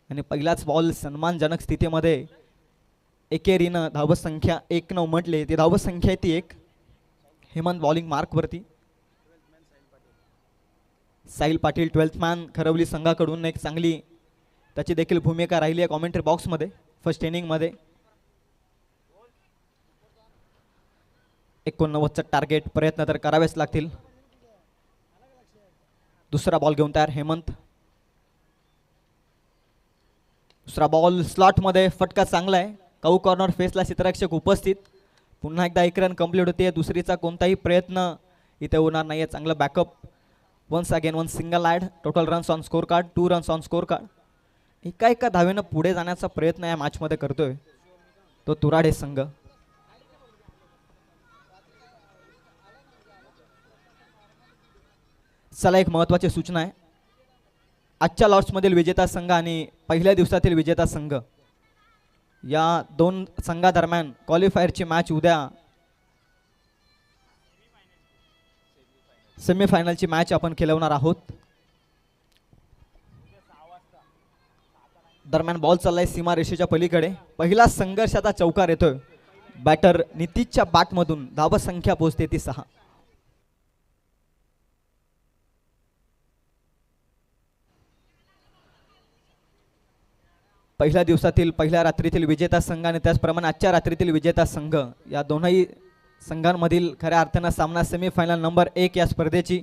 आणि पहिलाच बॉल सन्मानजनक स्थितीमध्ये एकेरीनं धावसंख्या 1 म्हटले, ती धावसंख्या आहे ती 1. हेमंत बॉलिंग मार्कवरती. साहिल पाटील 12th मॅन खरवली संघाकडून एक चांगली त्याची देखील भूमिका राहिली आहे कॉमेंट्री बॉक्समध्ये फर्स्ट इनिंगमध्ये. 89चं टार्गेट, प्रयत्न तर करावेच लागतील. दुसरा बॉल घेऊन तयार हेमंत. दुसरा बॉल स्लॉटमध्ये, फटका चांगला आहे. काऊ कॉर्नर फेसला क्षेत्ररक्षक उपस्थित. पुन्हा एकदा 1 रन कंप्लीट होते. दुसरीचा कोणताही प्रयत्न इथे होणार नाही आहे. चांगलं backup. Once again 1 single add. Total runs on scorecard 2 runs on scorecard. एका धावेनं पुढे जाण्याचा प्रयत्न या मॅचमध्ये करतोय तो तुराडे संघ. चला, एक महत्त्वाची सूचना आहे. आजच्या लॉट्समधील विजेता संघ आणि पहिल्या दिवसातील विजेता संघ या 2 संघादरम्यान क्वालिफायरची मॅच उद्या सेमीफायनलची मॅच आपण खेळवणार आहोत. दरम्यान बॉल चाललाय सीमा रेषेच्या पलीकडे. पहिला संघर्षाचा चौकार येतोय. बॅटर नितीशच्या बॅटमधून धावसंख्या पोहोचते ती 6. पहिल्या दिवसातील पहिल्या रात्रीतील विजेता संघ आणि त्याचप्रमाणे आजच्या रात्रीतील विजेता संघ या दोनही संघांमधील खऱ्या अर्थानं सामना सेमीफायनल नंबर 1 या स्पर्धेची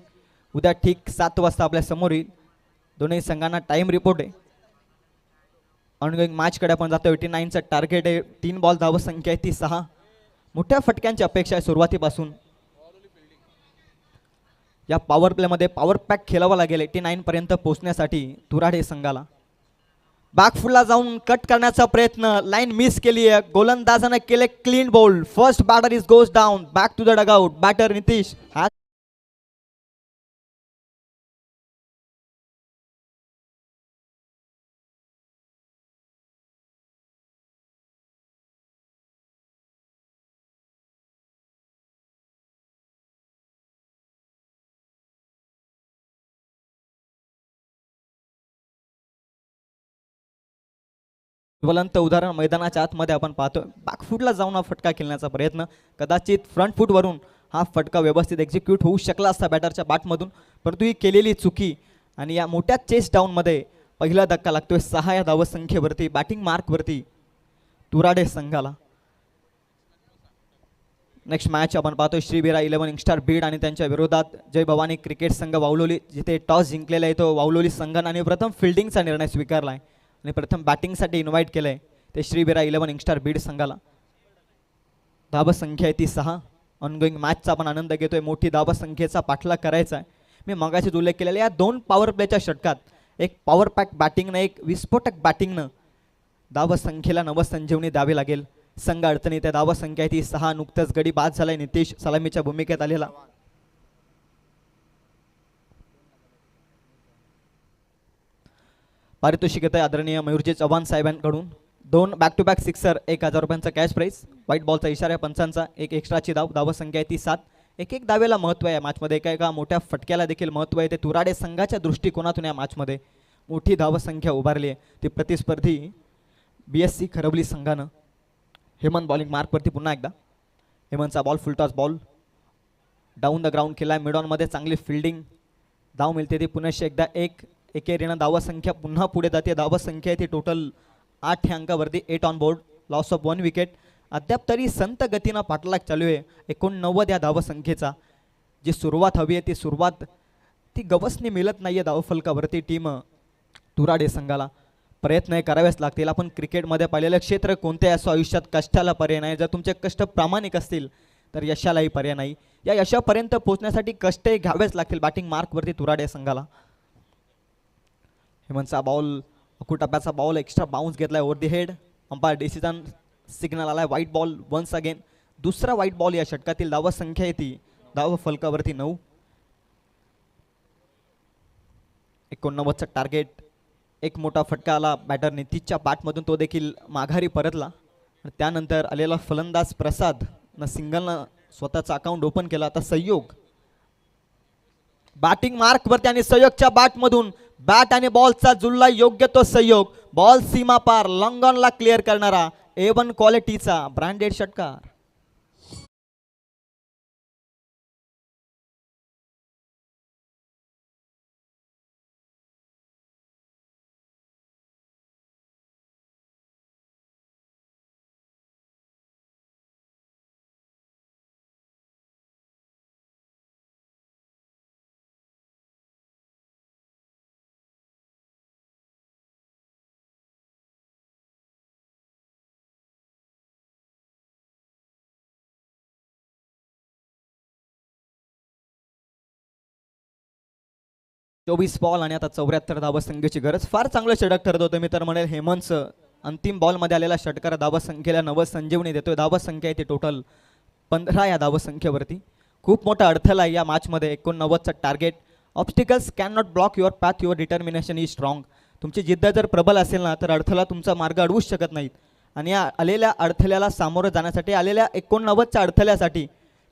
उद्या ठीक 7 वाजता आपल्या समोर येईल. दोन्ही संघांना टाइम रिपोर्ट आहे. ऑनगोईंग मॅचकडे आपण जातो. 89चं टार्गेट आहे. 3 बॉल धावसंख्या आहे ती 6. मोठ्या फटक्यांची अपेक्षा आहे सुरुवातीपासून. या पॉवर प्लेमध्ये पॉवर पॅक खेळावा लागेल 89 पर्यंत पोहोचण्यासाठी तुराडे संघाला. बॅकफुटला जाऊन कट करण्याचा प्रयत्न, लाईन मिस केली आहे. गोलंदाजाने केले clean bowled. First batter is goes down. Back to the dugout. Batter Nitish. ज्वलंत उदाहरण मैदानाच्या आतमध्ये आपण पाहतोय. बॅकफुटला जाऊन हा फटका खेळण्याचा प्रयत्न, कदाचित फ्रंट फूटवरून हा फटका व्यवस्थित एक्झिक्यूट होऊ शकला असता बॅटरच्या बॅटमधून, परंतु ही केलेली चुकी आणि या मोठ्या चेस डाऊनमध्ये पहिला धक्का लागतोय 6 या धावसंख्येवरती, बॅटिंग मार्कवरती तुराडे संघाला. नेक्स्ट मॅच आपण पाहतोय श्रीबीरा 11 यंगस्टार बीड आणि त्यांच्या विरोधात जय भवानी क्रिकेट संघ वावलोली, जिथे टॉस जिंकलेला आहे तो वावलोली संघाने आणि प्रथम फिल्डिंगचा निर्णय स्वीकारला आहे आणि प्रथम बॅटिंगसाठी इन्व्हाइट केलं आहे ते श्रीबीरा 11 यंगस्टार बीड संघाला. धावसंख्या आहे ती 6. ऑनगोईंग मॅचचा आपण आनंद घेतोय. मोठी धावसंख्येचा पाठलाग करायचा आहे. मी मगाशीच उल्लेख केलेला या 2 पॉवर प्लेच्या षटकात एक पॉवर पॅक बॅटिंगनं, एक विस्फोटक बॅटिंगनं धावसंख्येला नवसंजीवनी द्यावी लागेल. संघ अडचणी त्या धावसंख्या आहे ती 6. नुकतंच गडी बाद झालाय नितीश सलामीच्या भूमिकेत आलेला. पारितोषिक येत आहे आदरणीय मयूरजी चव्हाण साहेबांकडून. 2 बॅक टू बॅक सिक्सर, 1000 रुपयांचा कॅश प्राईज. व्हाईट बॉलचा इशारा पंचांचा. एक एक्स्ट्राची धाव. धावसंख्या आहे ती 7. एक दावेला महत्त्व आहे या मॅचमध्ये. एका मोठ्या फटक्याला देखील महत्त्व आहे. ते तुराडे संघाच्या दृष्टिकोनातून या मॅचमध्ये मोठी धावसंख्या उभारली आहे. ती प्रतिस्पर्धी BSC खरवली संघानं. हेमंत बॉलिंग मार्कवरती पुन्हा एकदा. हेमंतचा ball full toss ball down the ground केला. मिडॉनमध्ये चांगली फिल्डिंग. धाव मिळते ती पुनश्च एकदा. एकेरीनं धावसंख्या पुन्हा पुढे जाते. धावसंख्या आहे ती टोटल 8 ह्या अंकावरती. 8 on board. Loss of 1 wicket. अद्याप तरी संत गतीनं पाठलाग चालू आहे 89 या धावसंख्येचा. जी सुरुवात हवी आहे ती सुरुवात ती गवसणी मिळत नाहीये धावफलकावरती टीम तुराडे संघाला. प्रयत्न हे करावेच लागतील. आपण क्रिकेटमध्ये पाहिलेलं क्षेत्र कोणत्याही असो, आयुष्यात कष्टाला पर्याय नाही. जर तुमचे कष्ट प्रामाणिक असतील तर यशालाही पर्याय नाही. या यशापर्यंत पोहोचण्यासाठी कष्टही घ्यावेच लागतील बॅटिंग मार्कवरती तुराडे संघाला. हेमंतचा बॉल, टप्प्याचा बॉल एक्स्ट्रा बाउन्स घेतलाय over the head. Umpire decision signal आलाय व्हाईट बॉल वन्स अगेन. दुसरा व्हाईट बॉल या षटकातील. धाव संख्या येते धाव फलकावरती 9. 89चं टार्गेट. एक मोठा फटका आला बॅटर नितीशच्या बॅटमधून, तो देखील माघारी परतला. त्यानंतर आलेला फलंदाज प्रसाद न सिंगलनं स्वतःचा अकाउंट ओपन केला. आता संयोग बॅटिंग मार्कवरती आणि संयोगच्या बॅटमधून बॅट आणि बॉलचा जुळला योग्य तो संयोग. बॉल सीमा पार लॉंग ऑनला क्लिअर करणारा A1 क्वालिटीचा ब्रँडेड षटकार. चोवीस बॉल आणि आता 74 धावा संख्येची गरज. फार चांगलं षटक ठरत होतं. मी तर म्हणेल हेमंतचं अंतिम बॉलमध्ये आलेला षटकार धावा संख्येला नव संजीवनी देतोय. धावा संख्या येते टोटल 15 या धावा संख्येवरती. खूप मोठा अडथळा आहे या मॅचमध्ये. 89चं target. Obstacles can not block your path, your determination is strong. तुमची जिद्द जर प्रबल असेल ना तर अडथळा तुमचा मार्ग अडवूच शकत नाहीत. आणि या आलेल्या अडथळ्याला सामोरं जाण्यासाठी, आलेल्या 89च्या अडथळ्यासाठी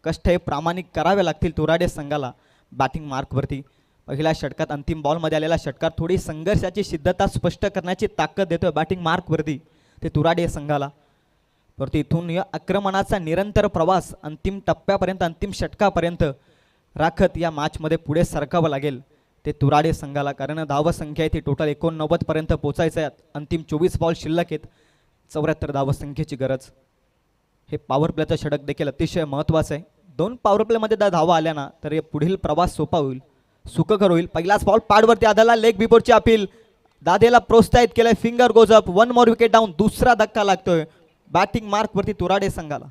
कष्ट हे प्रामाणिक करावे लागतील तुराडे संघाला बॅटिंग मार्कवरती. पहिल्या षटकात अंतिम बॉलमध्ये आलेला षटकार थोडी संघर्षाची सिद्धता स्पष्ट करण्याची ताकद देतोय बॅटिंग मार्कवरती ते तुराडे संघाला. परंतु इथून या आक्रमणाचा निरंतर प्रवास अंतिम टप्प्यापर्यंत, अंतिम षटकापर्यंत राखत या मॅचमध्ये पुढे सरकावं लागेल ते तुराडे संघाला. कारण धाव संख्या आहे ती टोटल 89 पर्यंत पोचायचं आहे. अंतिम 24 बॉल शिल्लक आहेत. 74 धाव संख्येची गरज. हे पॉवर प्लेचं षटक देखील अतिशय महत्त्वाचं आहे. 2 पॉवर प्लेमध्ये जर धावा आल्या ना तर हे पुढील प्रवास सोपा होईल, सुखकर होईल. पहिलाच बॉल पाडवरती आदळला. Leg बिफोरची appeal. दादेला प्रोत्साहित केलंय. Finger goes up. 1 more wicket down. दुसरा धक्का लागतोय बॅटिंग मार्कवरती तुराडे संघाला.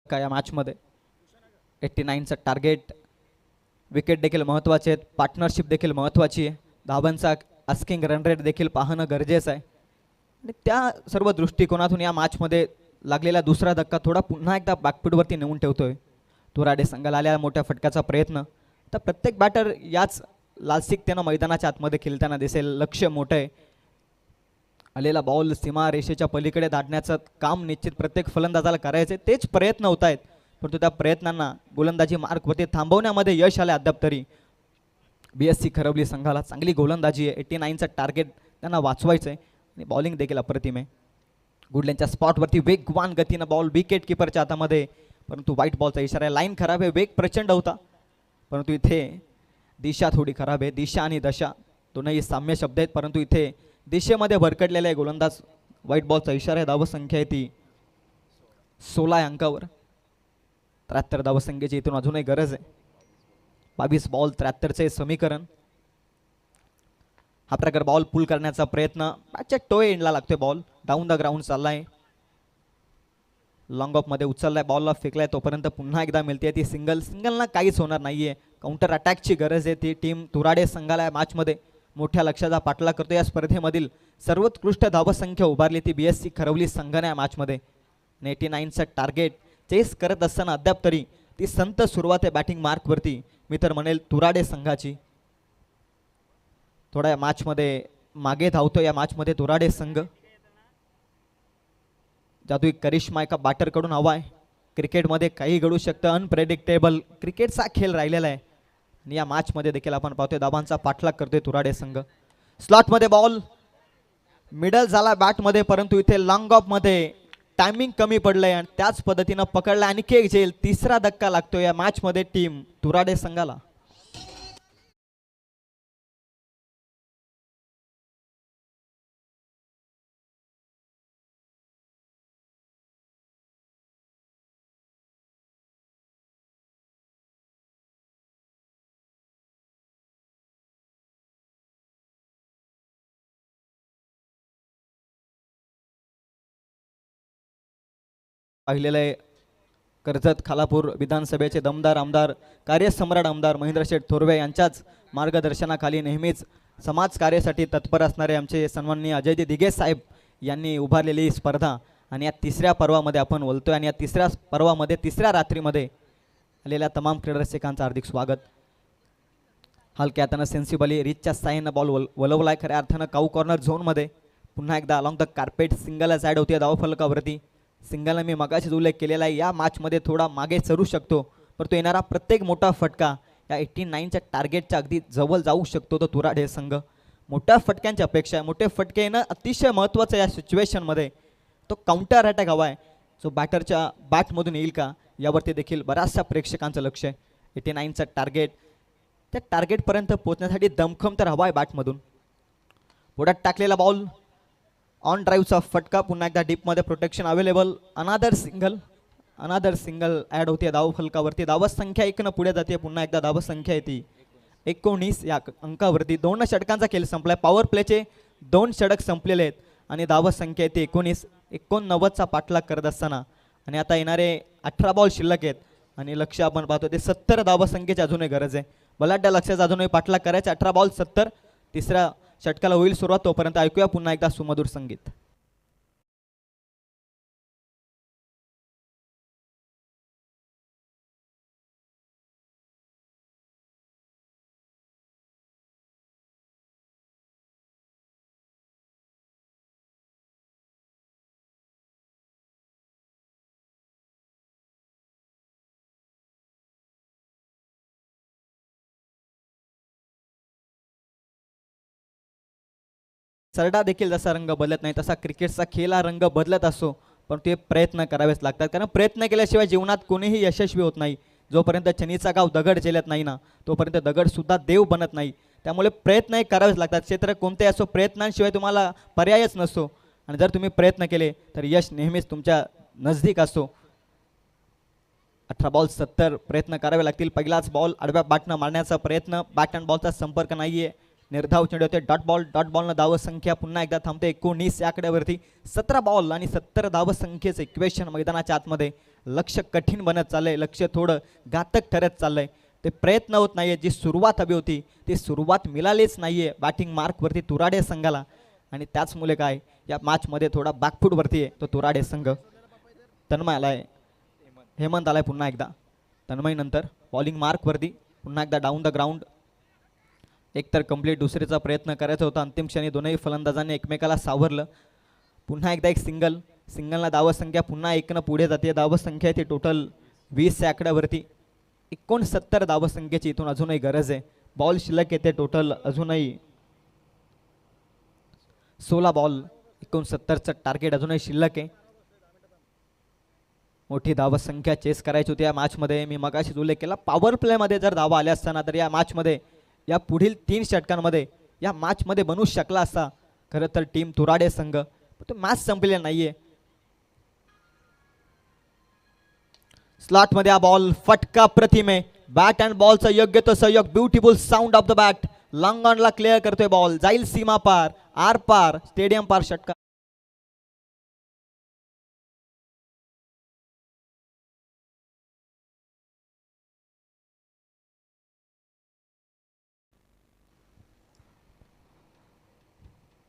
का या मॅचमध्ये 89चं टार्गेट. विकेट देखील महत्त्वाचे आहेत. पार्टनरशिप देखील महत्त्वाची आहे. धावांचा आस्किंग रन रेट देखील पाहणं गरजेचं आहे. आणि त्या सर्व दृष्टिकोनातून या मॅचमध्ये लागलेला दुसरा धक्का थोडा पुन्हा एकदा बॅकफूटवरती नेऊन ठेवतोय तुराडे संघाला. आलेला मोठ्या फटक्याचा प्रयत्न. तर प्रत्येक बॅटर याच लालसिकतेनं मैदानाच्या आतमध्ये खेळताना दिसेल. लक्ष मोठं आहे. आलेला बॉल सीमा रेषेच्या पलीकडे धाडण्याचं काम निश्चित प्रत्येक फलंदाजाला करायचे. तेच प्रयत्न होत आहेत. परंतु त्या प्रयत्नांना गोलंदाजी मार्कवरती थांबवण्यामध्ये यश आले अद्याप तरी. BSC खरवली संघाला चांगली गोलंदाजी आहे. 89चं टार्गेट त्यांना वाचवायचं आहे. आणि बॉलिंग देखील अप्रतिम आहे. गुडल्यांच्या स्पॉटवरती वेगवान गतीनं बॉल विकेट किपरच्या हातामध्ये. परंतु व्हाईट बॉलचा इशारा आहे. लाईन खराब आहे. वेग प्रचंड होता. परंतु इथे दिशा थोडी खराब आहे. दिशा आणि दशा दोनही साम्य शब्द आहेत. परंतु इथे दिशेमध्ये भरकटलेला आहे गोलंदाज. व्हाईट बॉलचा इशारा आहे. धावसंख्या आहे ती 16 अंकावर. 73 धावसंख्येची इथून अजूनही गरज आहे. 22 बॉल 73चे समीकरण. हा प्रकार बॉल पुल करण्याचा प्रयत्न. मॅचच्या टोय एंडला लागतोय बॉल. डाऊन द ग्राउंड चाललाय. लॉंग ऑफ मध्ये उचललाय. बॉलला फेकलाय तोपर्यंत पुन्हा एकदा मिळते ती सिंगल. सिंगलना काहीच होणार नाहीये. काउंटर अटॅकची गरज आहे. ती टीम तुराडे संघाला या मॅचमध्ये मोठ्या लक्षाचा पाठलाग करतो. या स्पर्धेमधील सर्वोत्कृष्ट धावसंख्या उभारली ती BSC खरवली संघाने या मॅचमध्ये. आणि 89चं टार्गेट चेस करत असताना अद्याप तरी ती संत सुरुवात आहे बॅटिंग मार्कवरती, मी तर म्हणेल तुराडे संघाची. थोड्या या मॅचमध्ये मागे धावतो या मॅचमध्ये तुराडे संघ. जादू एक करिश्मा एका बॅटरकडून हवा आहे. क्रिकेटमध्ये काही घडू शकतं, अनप्रेडिक्टेबल क्रिकेटचा खेळ राहिलेला आहे आणि या मॅचमध्ये देखील आपण पाहतोय धावांचा पाठलाग करतोय तुराडे संघ. स्लॉटमध्ये बॉल मिडल झाला बॅटमध्ये, परंतु इथे लॉंग ऑफमध्ये टायमिंग कमी पडलंय आणि त्याच पद्धतीनं पकडला. आणखी एक झेल, तिसरा धक्का लागतो या मॅचमध्ये टीम तुराडे संघाला. पाहिलेलं आहे कर्जत खालापूर विधानसभेचे दमदार आमदार कार्यसम्राट आमदार महेंद्र शेठ थोरवे यांच्याच मार्गदर्शनाखाली नेहमीच समाजकार्यासाठी तत्पर असणारे आमचे सन्माननीय अजयजी दिघे साहेब यांनी उभारलेली स्पर्धा आणि या तिसऱ्या पर्वामध्ये आपण बोलतोय आणि या तिसऱ्या पर्वामध्ये तिसऱ्या रात्रीमध्ये आलेल्या तमाम क्रीडारसिकांचं हार्दिक स्वागत. हलक्या हातानं सेन्सिबली रिचच्या साईनं बॉल वलवलाय खऱ्या अर्थानं काऊ कॉर्नर झोनमध्ये. पुन्हा एकदा अलॉंग द कार्पेट सिंगलच ॲड होती धावफलकावरती. सिंगलने मी मगाशीच उल्लेख केलेला आहे, या मॅचमध्ये थोडा मागे सरू शकतो, परंतु येणारा प्रत्येक मोठा फटका या 89च्या टार्गेटच्या अगदी जवळ जाऊ शकतो तो तुराडे संघ. मोठ्या फटक्यांची अपेक्षा आहे, मोठे फटके येणं अतिशय महत्त्वाचं या सिच्युएशनमध्ये. तो काउंटर अटॅक हवा आहे जो बॅटरच्या बॅटमधून येईल का यावरती देखील बऱ्याचशा प्रेक्षकांचं लक्ष आहे. 89चं टार्गेट, त्या टार्गेटपर्यंत पोहोचण्यासाठी दमखम तर हवा आहे बॅटमधून. पुढ्यात टाकलेला बॉल ऑन ड्राईव्हचा फटका, पुन्हा एकदा डीपमध्ये प्रोटेक्शन अवेलेबल. अनादर सिंगल ॲड होते धावफलकावरती. धावसंख्या 1 पुढे जाते, पुन्हा एकदा धावसंख्या येते 19 या अंकावरती. 2 षटकांचा खेळ संपलाय, पॉवर प्लेचे 2 षटक संपलेले आहेत आणि धावसंख्या येते 19. पाठलाग करत असताना आणि आता येणारे 18 बॉल शिल्लक आहेत आणि लक्ष आपण पाहतो ते 70 धावसंख्येची अजूनही गरज आहे. बलाढ्य लक्षाचा अजूनही पाठलाग करायचा. 18 बॉल 70. तिसऱ्या षटकाला होईल सुरुवात, तोपर्यंत ऐकूया पुन्हा एकदा सुमधुर संगीत. सरडा देखील जसा रंग बदलत नाही तसा क्रिकेटचा खेळ हा रंग बदलत असतो, पण ते प्रयत्न करावेच लागतात, कारण प्रयत्न केल्याशिवाय जीवनात कोणीही यशस्वी होत नाही. जोपर्यंत चनीचा गाव दगड झेलत नाही ना, तोपर्यंत दगडसुद्धा देव बनत नाही. त्यामुळे प्रयत्न करावेच लागतात. क्षेत्र कोणते असो, प्रयत्नांशिवाय तुम्हाला पर्यायच नसतो आणि जर तुम्ही प्रयत्न केले तर यश नेहमीच तुमच्या नजदीक असतो. 18 बॉल 70 प्रयत्न करावे लागतील. पहिलाच बॉल आडव्या बॅटनं मारण्याचा प्रयत्न, बॅट अँड बॉलचा संपर्क नाहीये. निर्धाव चेंडू होते, डॉट बॉलनं धावसंख्या पुन्हा एकदा थांबते 19 या आकड्यावरती. 17 बॉल आणि 70 धावसंख्येचं इक्वेशन मैदानाच्या आतमध्ये. लक्ष कठीण बनत चाललंय, लक्ष थोडं घातक ठरत चाललंय. ते प्रयत्न होत नाहीये, जी सुरुवात हवी होती ती सुरुवात मिळालीच नाहीये बॅटिंग मार्कवरती तुराडे संघाला आणि त्याचमुळे काय या मॅचमध्ये थोडा बॅकफूटवरती आहे तो तुराडे संघ. तन्मय आलाय, हेमंत आलाय पुन्हा एकदा. तन्मय नंतर बॉलिंग मार्कवरती पुन्हा एकदा डाऊन द ग्राउंड. एकतर कंप्लीट दुसरीचा प्रयत्न करायचा होता, अंतिम क्षणी दोनही फलंदाजांनी एकमेकाला सावरलं. पुन्हा एकदा एक सिंगलला धावसंख्या पुन्हा 1 पुढे जाते. धावसंख्या ती टोटल 20 या आकड्यावरती. 69 धावसंख्येची इथून अजूनही गरज आहे. बॉल शिल्लक येते टोटल अजूनही 16 बॉल. 69चं टार्गेट अजूनही शिल्लक आहे. मोठी धावसंख्या चेस करायची होती या मॅचमध्ये. मी मगाशीच उल्लेख केला, पॉवर प्लेमध्ये जर धावा आल्या असताना तर या मॅचमध्ये, या पुढील 3 षटकांमध्ये या मॅचमध्ये बनू शकला असता खरं तर टीम तुराडे संघ. तो मॅच संपलेला नाहीये. स्लॉटमध्ये हा बॉल फटका प्रतिमे, बॅट अँड बॉलचा योग्य तो सहयोग. Beautiful sound of the bat. Long ऑनला क्लिअर करतोय बॉल, जाईल सीमा पार, आर पार, स्टेडियम पार षटका.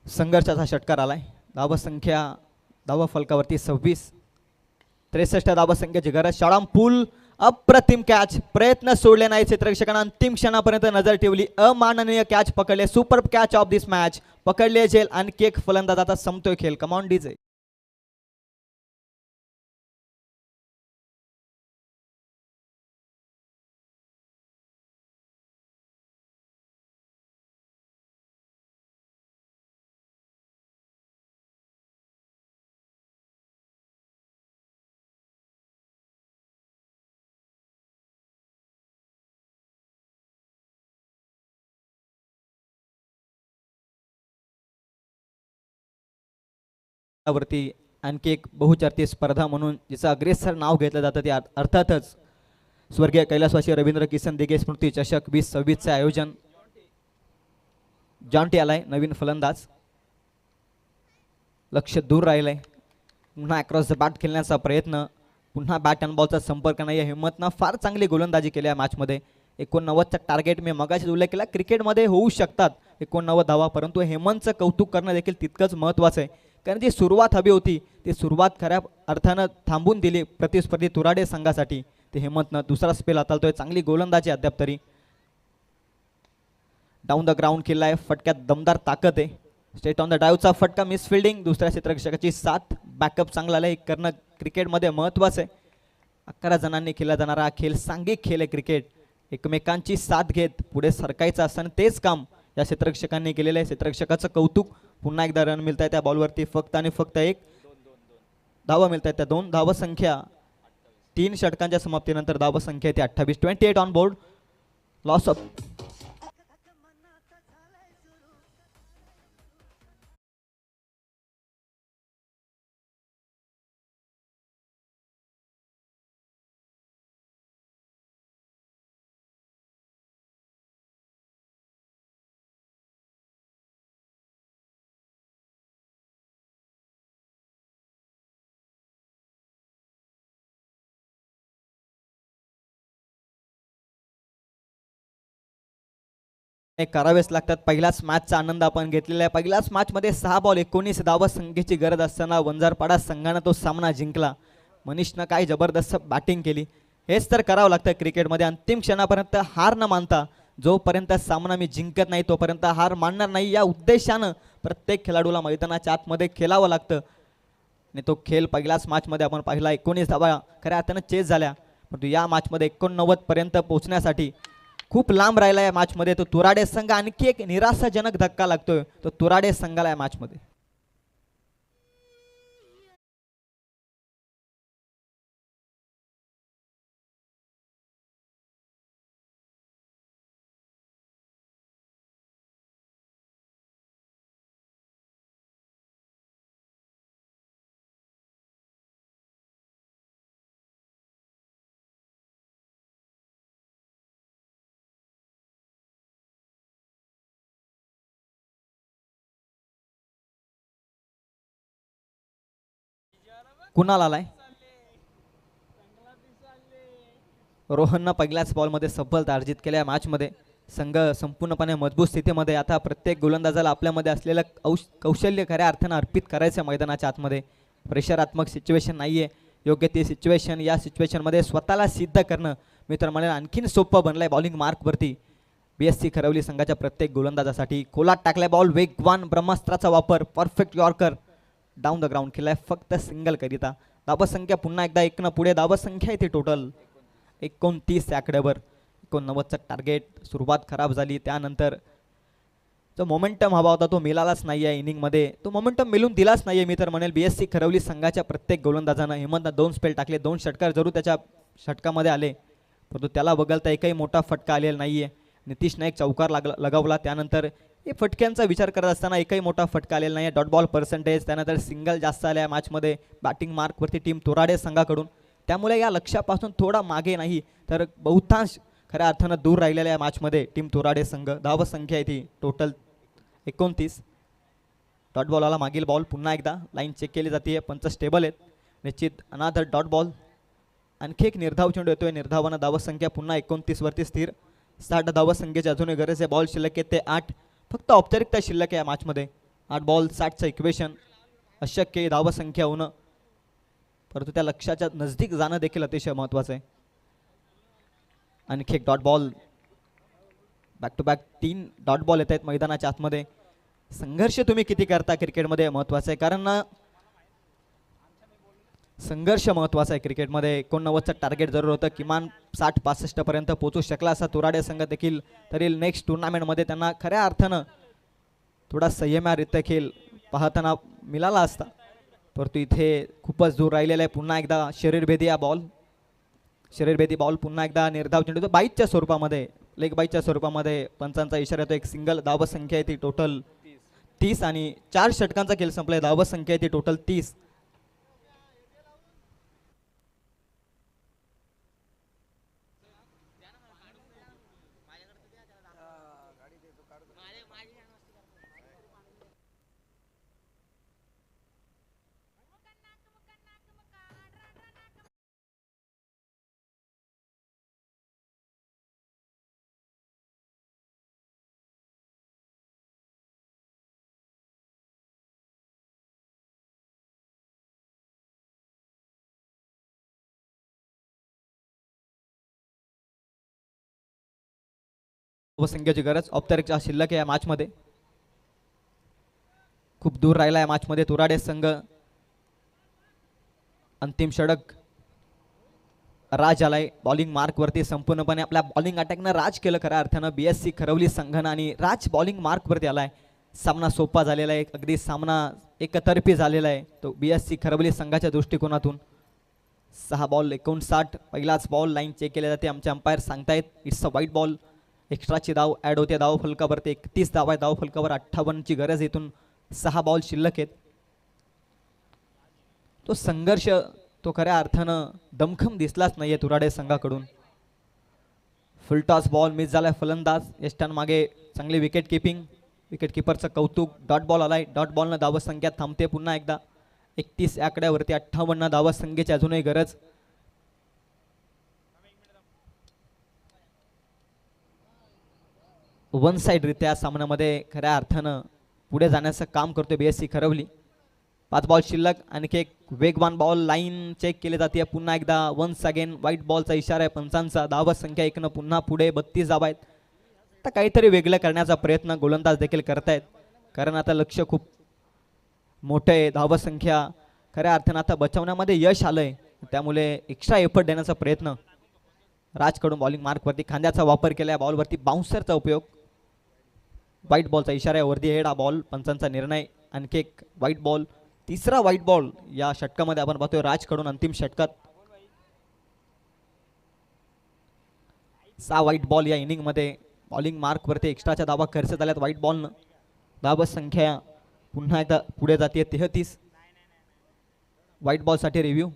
संघर्षाचा षटकार आलाय. धावसंख्या धावा फलकावरती 26. 63 धावसंख्येची गरज. शाळाम पूल अप्रतिम कॅच, प्रयत्न सोडले नाही क्षेत्ररक्षकांना, अंतिम क्षणापर्यंत नजर ठेवली, अमाननीय कॅच पकडले, super catch of this match, पकडले झेल. आणखी एक फलंदाज आता संपतोय खेळ. Come on DJ. वरती आणखी एक बहुचर्चित स्पर्धा म्हणून जिचं अग्रेसर नाव घेतलं जातं ते अर्थातच स्वर्गीय कैलासवासी रवींद्र किसन दिघे स्मृती चषक 2026चे आयोजन. जॉन्टी आलाय नवीन फलंदाज, लक्ष दूर राहिलंय, पुन्हा अक्रॉस द बॅट खेळण्याचा प्रयत्न, पुन्हा बॅट अँड बॉलचा संपर्क नाही. हिम्मतनं फार चांगली गोलंदाजी केली आहे मॅचमध्ये. 89चा टार्गेट मी मगाशीच उल्लेख केला, क्रिकेटमध्ये होऊ शकतात 89 धावा, परंतु हेमंतचं कौतुक करणं देखील तितकंच महत्त्वाचं आहे. कारण जी सुरुवात हवी होती ती सुरुवात खऱ्या अर्थानं थांबून दिली प्रतिस्पर्धी तुराडे संघासाठी. ते हेमंतनं दुसरा स्पेल हाताळतोय, चांगली गोलंदाजी अद्याप तरी. डाऊन द ग्राउंड केलाय, फटक्यात दमदार ताकद आहे. स्ट्रेट ऑन द ड्राईव्हचा फटका, मिस फिल्डिंग, दुसऱ्या क्षेत्ररक्षकाची साथ, बॅकअप चांगला आलाय. करणं क्रिकेटमध्ये महत्त्वाचं आहे. 11 जणांनी खेळला जाणारा हा खेळ सांघिक खेळ आहे क्रिकेट. एकमेकांची साथ घेत पुढे सरकायचं असताना तेच काम या क्षेत्ररक्षकांनी केलेलं आहे. क्षेत्ररक्षकाचं कौतुक. पुन्हा एकदा रन मिळत आहे त्या बॉलवरती, फक्त आणि फक्त 1 धावा मिळत आहेत. त्या 2 धावसंख्या 3 षटकांच्या समाप्तीनंतर धावसंख्या ती 28. 28 ऑन बोर्ड. लॉस ऑफ करावेच लागतात. पहिल्याच मॅचचा आनंद आपण घेतलेला आहे. पहिल्याच मॅचमध्ये 6 बॉल 19 धावसंख्येची गरज असताना वंजारपाडा संघानं तो सामना जिंकला. मनीषनं काय जबरदस्त बॅटिंग केली. हेच तर करावं लागतं क्रिकेटमध्ये. अंतिम क्षणापर्यंत हार न मानता, जोपर्यंत सामना मी जिंकत नाही तोपर्यंत हार मानणार नाही, या उद्देशानं प्रत्येक खेळाडूला मैदानाच्या आतमध्ये खेळावं लागतं. आणि तो खेळ पहिल्याच मॅचमध्ये आपण पाहिला. 19 धावा खऱ्या अर्थानं चेस झाल्या, परंतु या मॅचमध्ये 89 पर्यंत पोहोचण्यासाठी खूप लांब राहिला या मॅचमध्ये. तो तुराडे संघ आणखी एक निराशाजनक धक्का लागतोय तो तुराडे संघाला या मॅचमध्ये. कुणाल आलाय. रोहननं पहिल्याच बॉलमध्ये सफलता अर्जित केल्या मॅचमध्ये. संघ संपूर्णपणे मजबूत स्थितीमध्ये. आता प्रत्येक गोलंदाजाला आपल्यामध्ये असलेलं कौशल्य खऱ्या अर्थानं अर्पित करायचं मैदानाच्या आतमध्ये. प्रेशरात्मक सिच्युएशन नाही आहे, योग्य ती सिच्युएशन. या सिच्युएशनमध्ये स्वतःला सिद्ध करणं मी तर म्हणेन आणखीन सोपं बनलं आहे बॉलिंग मार्कवरती. BSC खरवली संघाच्या प्रत्येक गोलंदाजासाठी. खोलात टाकलाय बॉल, वेगवान ब्रह्मास्त्राचा वापर, perfect yorker, down the ground केलाय फक्त सिंगल करिता. धावसंख्या पुन्हा एकदा 1 न पुढे. धावसंख्या आहे ती टोटल 29 आकड्यावर. 89चं टार्गेट. सुरुवात खराब झाली, त्यानंतर जो मोमेंटम हवा होता तो मिळालाच नाही आहे इनिंगमध्ये. तो मोमेंटम मिळून दिलाच नाही आहे मी तर म्हणेल. BSC खरवली संघाच्या प्रत्येक गोलंदाजानं. हेमंतनं 2 स्पेल टाकले, 2 षटकार जरूर त्याच्या षटकामध्ये आले, परंतु त्याला वगळता एकही मोठा फटका आलेला नाही आहे. नितीशनं एक चौकार लगावला, त्यानंतर हे फटक्यांचा विचार करत असताना एकही मोठा फटका आलेला नाही आहे. डॉट बॉल पर्सेंटेज, त्यानंतर सिंगल जास्त आल्या मॅचमध्ये. बॅटिंग मार्कवरती टीम तुराडे संघाकडून. त्यामुळे या लक्ष्यापासून थोडा मागे नाही तर बहुतांश खऱ्या अर्थानं दूर राहिलेल्या या मॅचमध्ये टीम तुराडे संघ. धावसंख्या आहे ती टोटल 29. डॉट बॉलला मागील बॉल पुन्हा एकदा लाईन चेक केली जाते. पंच स्टेबल आहेत. निश्चित अनादर डॉट बॉल. आणखी एक निर्धाव चेंडू येतोय. निर्धावानं धावसंख्या पुन्हा 29 वरती स्थिर. 60 धावसंख्येची अजूनही गरज आहे. बॉल शिल्लक आहेत ते 8. फक्त औपचारिकता शिल्लक आहे या मॅचमध्ये. 8 बॉल 60चं इक्वेशन अशक्य धावसंख्या होणं. परंतु त्या लक्ष्याच्या नजदीक जाणं देखील अतिशय महत्त्वाचं आहे. आणखी एक dot ball, back to back 3 dot ball येत आहेत मैदानाच्या आतमध्ये. संघर्ष तुम्ही किती करता क्रिकेटमध्ये महत्त्वाचं आहे, कारण संघर्ष महत्त्वाचा आहे क्रिकेटमध्ये. 89चं टार्गेट जरूर होतं, किमान 60-65 पर्यंत पोहोचू शकला असा तुराडे संघ देखील, तरी नेक्स्ट टुर्नामेंटमध्ये त्यांना खऱ्या अर्थानं थोडा संयमारित्या खेळ पाहताना मिळाला असता, परंतु इथे खूपच दूर राहिलेला आहे. पुन्हा एकदा शरीरभेदी बॉल पुन्हा एकदा निर्धाव चेंडू बाईटच्या स्वरूपामध्ये, लेग बाईटच्या स्वरूपामध्ये पंचांचा इशारा येतो. एक सिंगल धावत संख्या आहे ती टोटल 30 आणि 4 षटकांचा खेळ संपलाय. धावत संख्या आहे ती टोटल 30. संख्येची गरज औपचारिकच्या शिल्लक आहे या मॅचमध्ये. खूप दूर राहिला या मॅचमध्ये तुराडे संघ. अंतिम षटक राज आलाय बॉलिंग मार्कवरती. संपूर्णपणे आपल्या बॉलिंग अटॅकनं राज केलं खऱ्या अर्थानं BSC खरवली संघानं, आणि राज बॉलिंग मार्कवरती आलाय. सामना सोपा झालेला आहे, अगदी सामना एकतर्फी झालेला आहे तो BSC खरवली संघाच्या दृष्टिकोनातून. 6 बॉल 59. पहिलाच बॉल लाईन चेक केले जाते, आमचे अंपायर सांगतायत इट्स अ वाईट बॉल. एक्स्ट्राची धाव ॲड होते धाव फलकावरती. 31 धाव आहे धाव फलकावर. 58ची गरज. इथून 6 बॉल शिल्लक आहेत. तो संघर्ष तो खऱ्या अर्थानं दमखम दिसलाच नाहीये तुराडे संघाकडून. फुलटॉस बॉल मिस झालाय. फलंदाज यष्टान मागे चांगली विकेट किपिंग, विकेट किपरचं कौतुक. डॉट बॉल आलाय. डॉट बॉलनं धावत संख्या थांबते पुन्हा एकदा 31 आकड्यावरती. 58 धावत संख्येची अजूनही गरज. वन साईड रित्या सामन्यामध्ये खऱ्या अर्थानं पुढे जाण्याचं काम करतोय BSC खरवली. 5 बॉल शिल्लक. आणखी एक वेगवान बॉल लाईन चेक केली जाते पुन्हा एकदा. वन्स अगेन व्हाईट बॉलचा इशारा आहे पंचांचा. धावत संख्या 1 पुन्हा पुढे 32 धावा आहेत. तर काहीतरी वेगळं करण्याचा प्रयत्न गोलंदाज देखील करतायत, कारण आता लक्ष खूप मोठं आहे. धावत संख्या खऱ्या अर्थानं आता बचावण्यामध्ये यश आलंय, त्यामुळे एक्स्ट्रा एफर्ट देण्याचा प्रयत्न राजकडून. बॉलिंग मार्कवरती खांद्याचा वापर केला. बॉलवरती बाउन्सरचा उपयोग. व्हाईट बॉलचा इशारा आहे. वरती हेड हा बॉल पंचांचा निर्णय. आणखी एक व्हाईट बॉल, तिसरा व्हाईट बॉल या षटकामध्ये आपण पाहतोय राजकडून. अंतिम षटकात 6 व्हाईट बॉल या इनिंगमध्ये. बॉलिंग मार्कवरती एक्स्ट्राच्या धावा खर्च झाल्यात व्हाईट बॉलनं. धावत संख्या पुन्हा एकदा पुढे जाते 33. व्हाईट बॉलसाठी रिव्ह्यू.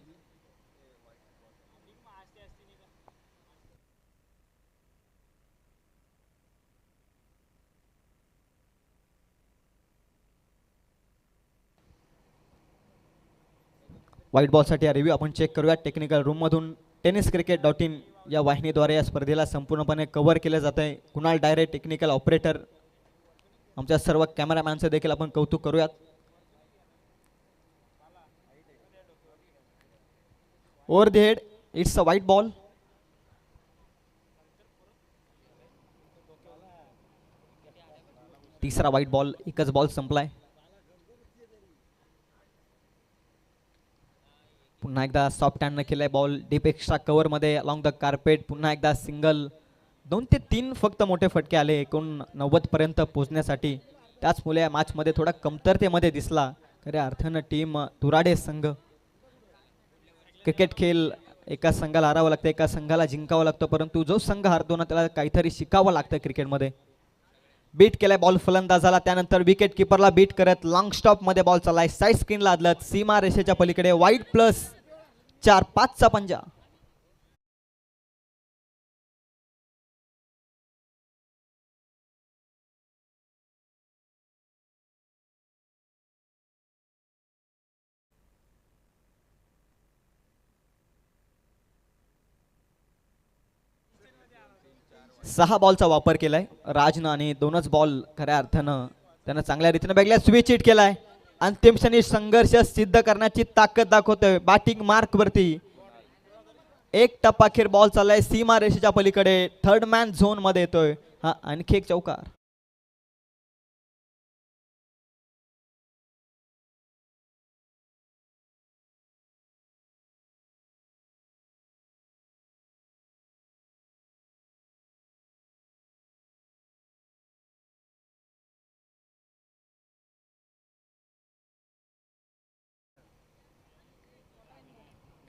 व्हाईट बॉलसाठी हा रिव्ह्यू आपण चेक करूया टेक्निकल रूममधून. tenniscricket.in या वाहिनीद्वारे या स्पर्धेला संपूर्णपणे कव्हर केलं जातं आहे. कुणाल डायरे टेक्निकल ऑपरेटर, आमच्या सर्व कॅमेरामॅनचं देखील आपण कौतुक करूयात. Over the head it's a white ball. तिसरा व्हाईट बॉल. एकच बॉल संपलाय. पुन्हा एकदा सॉफ्ट हँडनं केलाय बॉल डीप एक्स्ट्रा कव्हरमध्ये अलॉंग द कार्पेट. पुन्हा एकदा सिंगल. 2 ते 3 फक्त मोठे फटके आले 89 पर्यंत पोहोचण्यासाठी. त्याचमुळे या मॅचमध्ये थोडा कमतरतेमध्ये दिसला खऱ्या अर्थानं टीम तुराडे संघ. क्रिकेट खेळ एका संघाला हारावं लागतं, एका संघाला जिंकावं लागतं, परंतु जो संघ हारतो ना त्याला काहीतरी शिकावं लागतं क्रिकेटमध्ये. बीट केलाय बॉल फलंदाजाला. त्यानंतर विकेट किपरला बीट करत लॉंग स्टॉप मध्ये बॉल चाललाय. साईड स्क्रीनला आदलत सीमा रेषेच्या पलीकडे. वाईड प्लस 4 5चा पंजा. सहा बॉलचा वापर केलाय राजनं आणि 2च बॉल खऱ्या अर्थानं त्यानं चांगल्या रीतीने बॅगला स्विच हिट केलाय. अंतिम क्षणी संघर्ष सिद्ध करण्याची ताकद दाखवतोय बॅटिंग मार्क वरती. एक टप्पा अखेर बॉल चाललाय सीमा रेषेच्या पलीकडे, थर्ड मॅन झोन मध्ये येतोय. हा आणखी एक चौकार.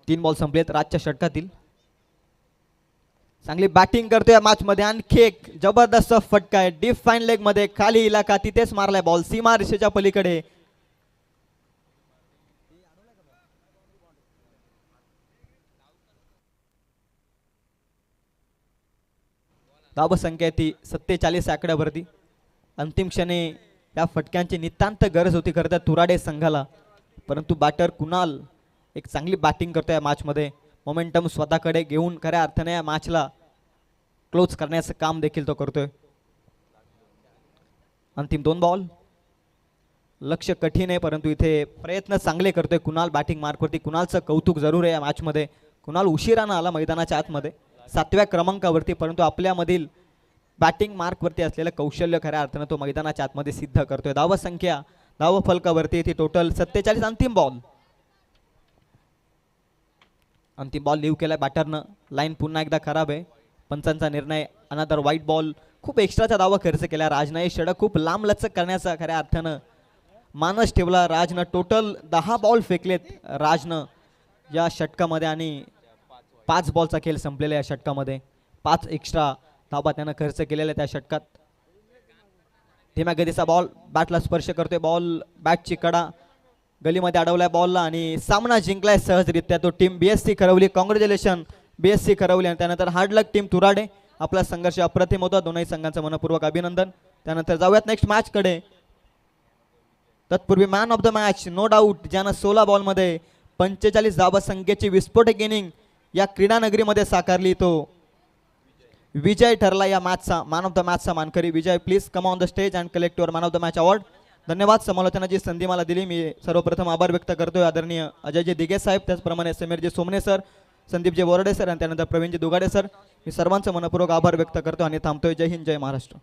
तीन बॉल संपलेत राजच्या षटकातील. चांगली बॅटिंग करतोय मॅच मध्ये. आणखी एक जबरदस्त फटका आहे डीप फाईन लेग मध्ये, खाली इलाका तिथेच मारलाय बॉल सीमा रेषेच्या पलीकडे. धाव संख्या ती 47 आकड्यावरती. अंतिम क्षणी या फटक्यांची नितांत गरज होती खरं तर तुराडे संघाला, परंतु बॅटर कुणाल एक चांगली बॅटिंग करतोय या मॅच मध्ये. मोमेंटम स्वतःकडे घेऊन खऱ्या अर्थाने या मॅचला क्लोज करण्याचं काम देखील तो करतोय. अंतिम 2 बॉल. लक्ष कठीण आहे परंतु इथे प्रयत्न चांगले करतोय कुणाल बॅटिंग मार्कवरती. कुणालचं कौतुक जरूर आहे या मॅच मध्ये. कुणाल उशिरानं आला मैदानाच्या आतमध्ये 7व्या क्रमांकावरती, परंतु आपल्यामधील बॅटिंग मार्कवरती असलेलं कौशल्य खऱ्या अर्थानं तो मैदानाच्या आतमध्ये सिद्ध करतोय. धाव संख्या धाव फलकावरती ती टोटल 47. अंतिम बॉल. अंतिम बॉल लिव्ह केलाय बॅटरनं. लाईन पुन्हा एकदा खराब आहे. पंचांचा निर्णय अनदर व्हाईट बॉल. खूप एक्स्ट्राचा धावा खर्च केला राजनं. षटक खूप लांब लचक करण्याचा खऱ्या अर्थानं मानस ठेवला राजनं. टोटल 10 बॉल फेकलेत राजनं या षटकामध्ये आणि 5 बॉलचा खेळ संपलेला या षटकामध्ये. 5 एक्स्ट्रा धावा त्यानं खर्च केलेल्या त्या षटकात. धीम्या गतीचा बॉल बॅटला स्पर्श करतोय. बॉल बॅटची कडा गलीमध्ये अडवलाय बॉलला आणि सामना जिंकलाय सहजरित्या तो team BSC Kharavali. Congratulation BSC Kharavali. आणि त्यानंतर हार्ड लक टीम तुराडे. आपला संघर्ष अप्रतिम होता. दोनही संघांचं मनपूर्वक अभिनंदन. त्यानंतर जाऊयात नेक्स्ट मॅच कडे. तत्पूर्वी man of the match no doubt ज्यानं 16 बॉलमध्ये 45 धावा संख्येची विस्फोटक इनिंग या क्रीडा नगरीमध्ये साकारली, तो विजय ठरला या मॅचचा मॅन ऑफ द मॅचचा मानकरी. Vijay please come on the stage and collect your man of the match award. धन्यवाद समालोचनाची संधी मला दिली. मी सर्वप्रथम आभार व्यक्त करतोय आदरणीय अजयजी दिघे साहेब, त्याचप्रमाणे समीरजी सोमने सर, संदीपजी बोर्डे सर आणि त्यानंतर प्रवीणजी दुगाडे सर. मी सर्वांचं मनपूर्वक आभार व्यक्त करतो आणि थांबतोय. जय हिंद, जय महाराष्ट्र.